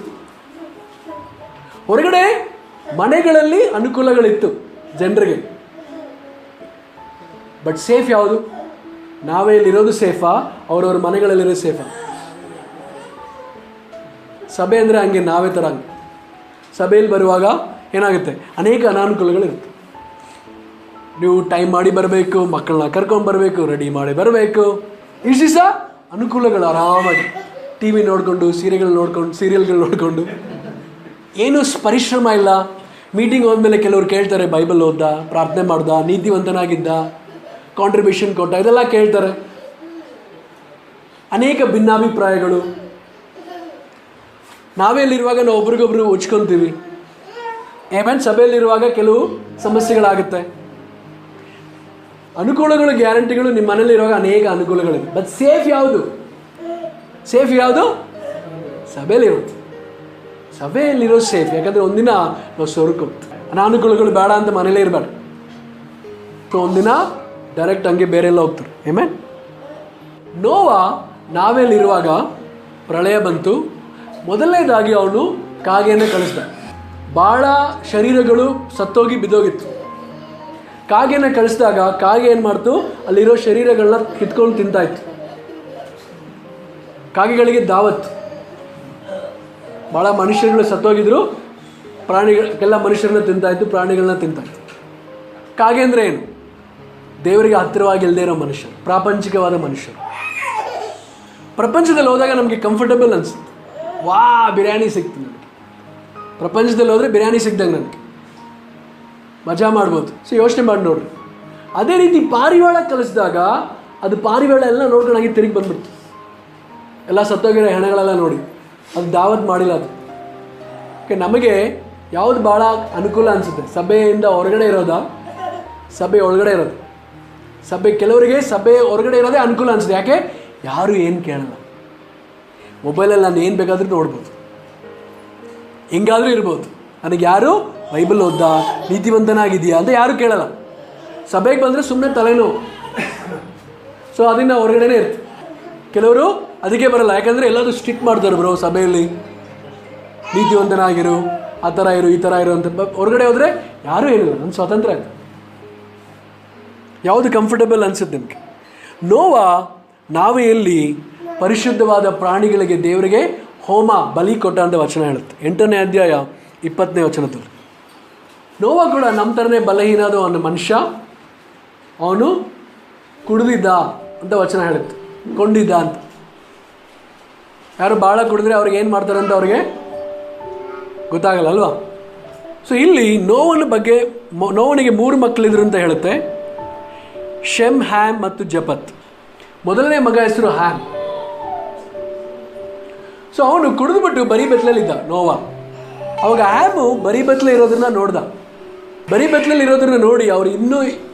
ಹೊರಗಡೆ ಮನೆಗಳಲ್ಲಿ ಅನುಕೂಲಗಳಿತ್ತು ಜನರಿಗೆ. ಬಟ್ ಸೇಫ್ ಯಾವುದು? ನಾವೇ ಇಲ್ಲಿರೋದು ಸೇಫಾ? ಅವರವ್ರ ಮನೆಗಳಲ್ಲಿರೋದು ಸೇಫಾ? ಸಭೆ ಅಂದರೆ ಹಂಗೆ, ನಾವೇ ಥರ ಹಂಗೆ. ಸಭೆಯಲ್ಲಿ ಬರುವಾಗ ಏನಾಗುತ್ತೆ? ಅನೇಕ ಅನಾನುಕೂಲಗಳಿರುತ್ತೆ. ನೀವು ಟೈಮ್ ಮಾಡಿ ಬರಬೇಕು, ಮಕ್ಕಳನ್ನ ಕರ್ಕೊಂಡು ಬರಬೇಕು, ರೆಡಿ ಮಾಡಿ ಬರಬೇಕು. ಇಷ್ಟು ದಿವಸ ಅನುಕೂಲಗಳು, ಆರಾಮಾಗಿ ಟಿ ವಿ ನೋಡಿಕೊಂಡು, ಸೀರಿಯಲ್ಗಳು ನೋಡಿಕೊಂಡು, ಏನೂ ಪರಿಶ್ರಮ ಇಲ್ಲ. ಮೀಟಿಂಗ್ ಹೋದ್ಮೇಲೆ ಕೆಲವ್ರು ಕೇಳ್ತಾರೆ, ಬೈಬಲ್ ಓದ್ದ, ಪ್ರಾರ್ಥನೆ ಮಾಡ್ದ, ನೀತಿವಂತನಾಗಿದ್ದ, ಕಾಂಟ್ರಿಬ್ಯೂಷನ್ ಕೊಟ್ಟ, ಇದೆಲ್ಲ ಕೇಳ್ತಾರೆ. ಅನೇಕ ಭಿನ್ನಾಭಿಪ್ರಾಯಗಳು. ನಾವೆಲ್ಲಿರುವಾಗ ನಾವು ಒಬ್ರಿಗೊಬ್ರು ಉಚ್ಕೊತೀವಿ. ಸಭೆಯಲ್ಲಿರುವಾಗ ಕೆಲವು ಸಮಸ್ಯೆಗಳಾಗುತ್ತೆ. ಅನುಕೂಲಗಳು, ಗ್ಯಾರಂಟಿಗಳು ನಿಮ್ಮ ಮನೇಲಿರುವಾಗ ಅನೇಕ ಅನುಕೂಲಗಳಿವೆ. ಬಟ್ ಸೇಫ್ ಯಾವುದು? ಸಭೆಯಲ್ಲಿರುತ್ತೆ. ಸಭೆಯಲ್ಲಿರೋ ಸೇಫ್. ಯಾಕಂದರೆ ಒಂದಿನ ನಾವು ಸ್ವರ್ಗ. ಅನಾನುಕೂಲಗಳು ಬೇಡ ಅಂತ ಮನೇಲೇ ಇರಬೇಡ. ಸೊ ಒಂದಿನ ಡೈರೆಕ್ಟ್ ಹಂಗೆ ಬೇರೆ ಎಲ್ಲ ಹೋಗ್ತಾರೆ. ಆಮೆನ್. ನೋವಾ ನಾವೆಲ್ಲಿರುವಾಗ ಪ್ರಳಯ ಬಂತು. ಮೊದಲನೇದಾಗಿ ಅವನು ಕಾಗೆಯನ್ನು ಕಳಿಸ್ದ. ಭಾಳ ಶರೀರಗಳು ಸತ್ತೋಗಿ ಬಿದ್ದೋಗಿತ್ತು. ಕಾಗೆನ ಕಳಿಸಿದಾಗ ಕಾಗೆ ಏನು ಮಾಡ್ತು? ಅಲ್ಲಿರೋ ಶರೀರಗಳನ್ನ ಕಿತ್ಕೊಂಡು ತಿಂತಾಯಿತ್ತು. ಕಾಗೆಗಳಿಗೆ ದಾವತ್ತು. ಭಾಳ ಮನುಷ್ಯರುಗಳು ಸತ್ತೋಗಿದ್ರು, ಪ್ರಾಣಿಗಳ ಮನುಷ್ಯರನ್ನ ತಿಂತಾಯಿತ್ತು, ಪ್ರಾಣಿಗಳನ್ನ ತಿಂತಾಯಿತ್ತು. ಕಾಗೆ ಅಂದರೆ ಏನು? ದೇವರಿಗೆ ಹತ್ತಿರವಾಗಿ ಇಲ್ಲದೇ ಇರೋ ಮನುಷ್ಯರು, ಪ್ರಾಪಂಚಿಕವಾದ ಮನುಷ್ಯರು. ಪ್ರಪಂಚದಲ್ಲಿ ಹೋದಾಗ ನಮಗೆ ಕಂಫರ್ಟಬಲ್ ಅನಿಸುತ್ತೆ. ಬಿರಿಯಾನಿ ಸಿಕ್ತು ನನಗೆ. ಪ್ರಪಂಚದಲ್ಲಿ ಹೋದರೆ ಬಿರಿಯಾನಿ ಸಿಕ್ದಂಗೆ ನನಗೆ ಮಜಾ ಮಾಡ್ಬೋದು. ಸೊ ಯೋಚನೆ ಮಾಡಿ ನೋಡ್ರಿ. ಅದೇ ರೀತಿ ಪಾರಿವಾಳ ಕಲಿಸಿದಾಗ ಅದು ಪಾರಿವಾಳ ಎಲ್ಲ ನೋಡ್ಕೊಂಡು ಹಾಗೆ ತಿರುಗಿ ಬಂದ್ಬಿಡ್ತು. ಎಲ್ಲ ಸತ್ತೋಗಿರೋ ಹೆಣಗಳೆಲ್ಲ ನೋಡಿ, ಅದು ದಾವತ್ ಮಾಡಿಲ್ಲ ಅದು. ಓಕೆ, ನಮಗೆ ಯಾವುದು ಭಾಳ ಅನುಕೂಲ ಅನಿಸುತ್ತೆ? ಸಭೆಯಿಂದ ಹೊರಗಡೆ ಇರೋದಾ, ಸಭೆ ಒಳಗಡೆ ಇರೋದು? ಸಭೆ ಕೆಲವರಿಗೆ ಸಭೆ ಹೊರಗಡೆ ಇರೋದೇ ಅನುಕೂಲ ಅನಿಸುತ್ತೆ. ಯಾಕೆ? ಯಾರು ಏನು ಕೇಳಲ್ಲ. ಮೊಬೈಲಲ್ಲಿ ನಾನು ಏನು ಬೇಕಾದರೂ ನೋಡ್ಬೋದು, ಹೆಂಗಾದರೂ ಇರ್ಬೋದು. ನನಗೆ ಯಾರು ಬೈಬಲ್ ಓದ್ದಾ, ನೀತಿವಂತನಾಗಿದೆಯಾ ಅಂತ ಯಾರು ಕೇಳಲ್ಲ. ಸಭೆಗೆ ಬಂದರೆ ಸುಮ್ಮನೆ ತಲೆನೋವು. ಸೊ ಅದನ್ನು ಹೊರಗಡೆನೇ ಇರ್ತದೆ. ಕೆಲವರು ಅದಕ್ಕೆ ಬರಲ್ಲ, ಯಾಕಂದರೆ ಎಲ್ಲರೂ ಸ್ಟ್ರಿಕ್ಟ್ ಮಾಡ್ತಾರೆ ಬ್ರೋ ಸಭೆಯಲ್ಲಿ, ನೀತಿವಂತನಾಗಿರು, ಆ ಥರ ಇರು, ಈ ಥರ ಇರು ಅಂತ. ಹೊರಗಡೆ ಹೋದರೆ ಯಾರೂ ಏನಿಲ್ಲ, ನನ್ನ ಸ್ವಾತಂತ್ರ್ಯ ಆಯಿತು. ಯಾವುದು ಕಂಫರ್ಟಬಲ್ ಅನಿಸುತ್ತೆ ನಿಮಗೆ? ನೋವಾ ನಾವೆಯಲ್ಲಿ ಪರಿಶುದ್ಧವಾದ ಪ್ರಾಣಿಗಳಿಗೆ ದೇವರಿಗೆ ಹೋಮ ಬಲಿ ಕೊಟ್ಟ ಅಂತ ವಚನ ಹೇಳುತ್ತೆ. 8ನೇ ಅಧ್ಯಾಯ 20ನೇ ವಚನದಲ್ಲಿ. ನೋವಾ ಕೂಡ ನಮ್ಮ ಥರನೇ ಬಲಹೀನಾದ ಅವನ ಮನುಷ್ಯ. ಅವನು ಕುಡಿದಿದ್ದ ಅಂತ ವಚನ ಹೇಳುತ್ತೆ, ಕೊಂಡಿದ್ದ ಅಂತ. ಯಾರು ಭಾಳ ಕುಡಿದ್ರೆ ಅವ್ರಿಗೆ ಏನು ಮಾಡ್ತಾರೆ ಅಂತ ಅವ್ರಿಗೆ ಗೊತ್ತಾಗಲ್ಲ ಅಲ್ವಾ? ಸೊ ಇಲ್ಲಿ ನೋವನ ಬಗ್ಗೆ, ನೋವನಿಗೆ 3 ಮಕ್ಕಳಿದ್ರು ಅಂತ ಹೇಳುತ್ತೆ, ಶೆಮ್, ಹ್ಯಾಮ್ ಮತ್ತು ಜಪತ್. ಮೊದಲನೇ ಮಗ ಹೆಸರು ಹ್ಯಾಮ್. ಸೊ ಅವನು ಕುಡಿದ್ಬಿಟ್ಟು ಬರೀ ಬೆತ್ತಲಲ್ಲಿದ್ದ ನೋವಾ. ಅವಾಗ ಹ್ಯಾಮು ಬರೀ ಬೆತ್ತಲೆ ಇರೋದನ್ನ ನೋಡ್ದ. ಬರೀ ಬೆತ್ತಲಲ್ಲಿ ಇರೋದನ್ನ ನೋಡಿ ಅವ್ರು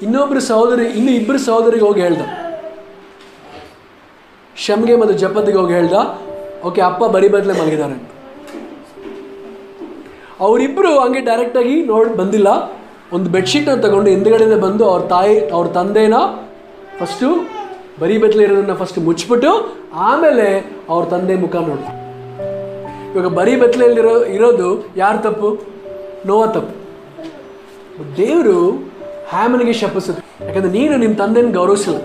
ಇನ್ನೊಬ್ಬರು ಇಬ್ಬರು ಸಹೋದರಿಗೆ ಹೋಗಿ ಹೇಳ್ದ, ಶಮ್ಗೆ ಮತ್ತು ಜಪತ್ಗೆ ಹೋಗಿ ಹೇಳ್ದ, ಓಕೆ ಅಪ್ಪ ಬರೀ ಬೆತ್ತಲೆ ಮಲಗಿದ್ದಾರೆ ಅಂತ. ಅವರಿಬ್ಬರು ಹಂಗೆ ಡೈರೆಕ್ಟಾಗಿ ಬಂದಿಲ್ಲ. ಒಂದು ಬೆಡ್ಶೀಟ್ನ ತಗೊಂಡು ಹಿಂದ್ಗಡೆಯಿಂದ ಬಂದು ಅವ್ರ ತಂದೆನ ಫಸ್ಟು ಬರೀ ಬೆತ್ತಲೆ ಇರೋದನ್ನ ಫಸ್ಟ್ ಮುಚ್ಚಿಬಿಟ್ಟು ಆಮೇಲೆ ಅವ್ರ ತಂದೆ ಮುಖ ನೋಡ್ತಾರೆ. ಇವಾಗ ಬರೀ ಬೆತ್ತಲೆಯಲ್ಲಿ ಇರೋದು ಯಾರು ತಪ್ಪು? ನೋವಾ ತಪ್ಪು. ದೇವರು ಹ್ಯಾಮನಿಗೆ ಶಪಿಸಿದ್ರು, ಯಾಕಂದ್ರೆ ನೀನು ನಿಮ್ಮ ತಂದೆನ ಗೌರವಿಸಿಲ್ಲ.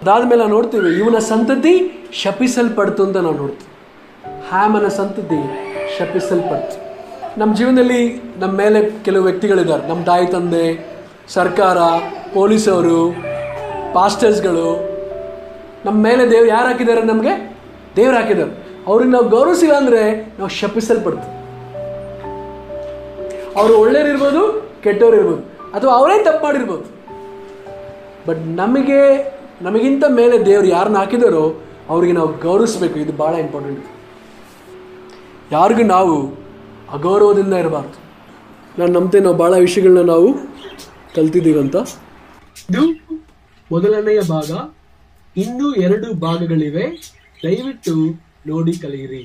ಅದಾದ್ಮೇಲೆ ನಾವು ನೋಡ್ತೀವಿ ಇವನ ಸಂತತಿ ಶಪಿಸಲ್ಪಡ್ತು ಅಂತ ನಾವು ನೋಡ್ತೀವಿ. ಹ್ಯಾಮನ ಸಂತತಿ ಶಪಿಸಲ್ಪಡ್ತು. ನಮ್ಮ ಜೀವನದಲ್ಲಿ ನಮ್ಮ ಮೇಲೆ ಕೆಲವು ವ್ಯಕ್ತಿಗಳಿದ್ದಾರೆ, ನಮ್ಮ ತಾಯಿ ತಂದೆ, ಸರ್ಕಾರ, ಪೊಲೀಸವರು, ಪಾಸ್ಟರ್ಸ್ಗಳು. ನಮ್ಮ ಮೇಲೆ ದೇವ್ರು ಯಾರು ಹಾಕಿದ್ದಾರೆ? ನಮಗೆ ದೇವ್ರು ಹಾಕಿದ್ದಾರೆ. ಅವ್ರಿಗೆ ನಾವು ಗೌರವಿಸಿಲ್ಲ ಅಂದರೆ ನಾವು ಶಪಿಸಲ್ಪಡ್ತೀವಿ. ಅವರು ಒಳ್ಳೆಯವ್ರಿರ್ಬೋದು, ಕೆಟ್ಟವ್ರು ಇರ್ಬೋದು, ಅಥವಾ ಅವರೇ ತಪ್ಪು ಮಾಡಿರ್ಬೋದು. ಬಟ್ ನಮಗಿಂತ ಮೇಲೆ ದೇವ್ರು ಯಾರನ್ನ ಹಾಕಿದಾರೋ ಅವ್ರಿಗೆ ನಾವು ಗೌರವಿಸ್ಬೇಕು. ಇದು ಭಾಳ ಇಂಪಾರ್ಟೆಂಟ್. ಯಾರಿಗೂ ನಾವು ಅಗೌರವದಿಂದ ಇರಬಾರ್ದು. ನಾನು ನಂಬ್ತೇನೆ ನಾವು ಭಾಳ ವಿಷಯಗಳನ್ನ ನಾವು ಕಲ್ತಿದ್ದೀವಂತ. ಇದು ಮೊದಲನೆಯ ಭಾಗ. ಇನ್ನೂ 2 ಭಾಗಗಳಿವೆ, ದಯವಿಟ್ಟು ನೋಡಿ ಕಲಿಯಿರಿ.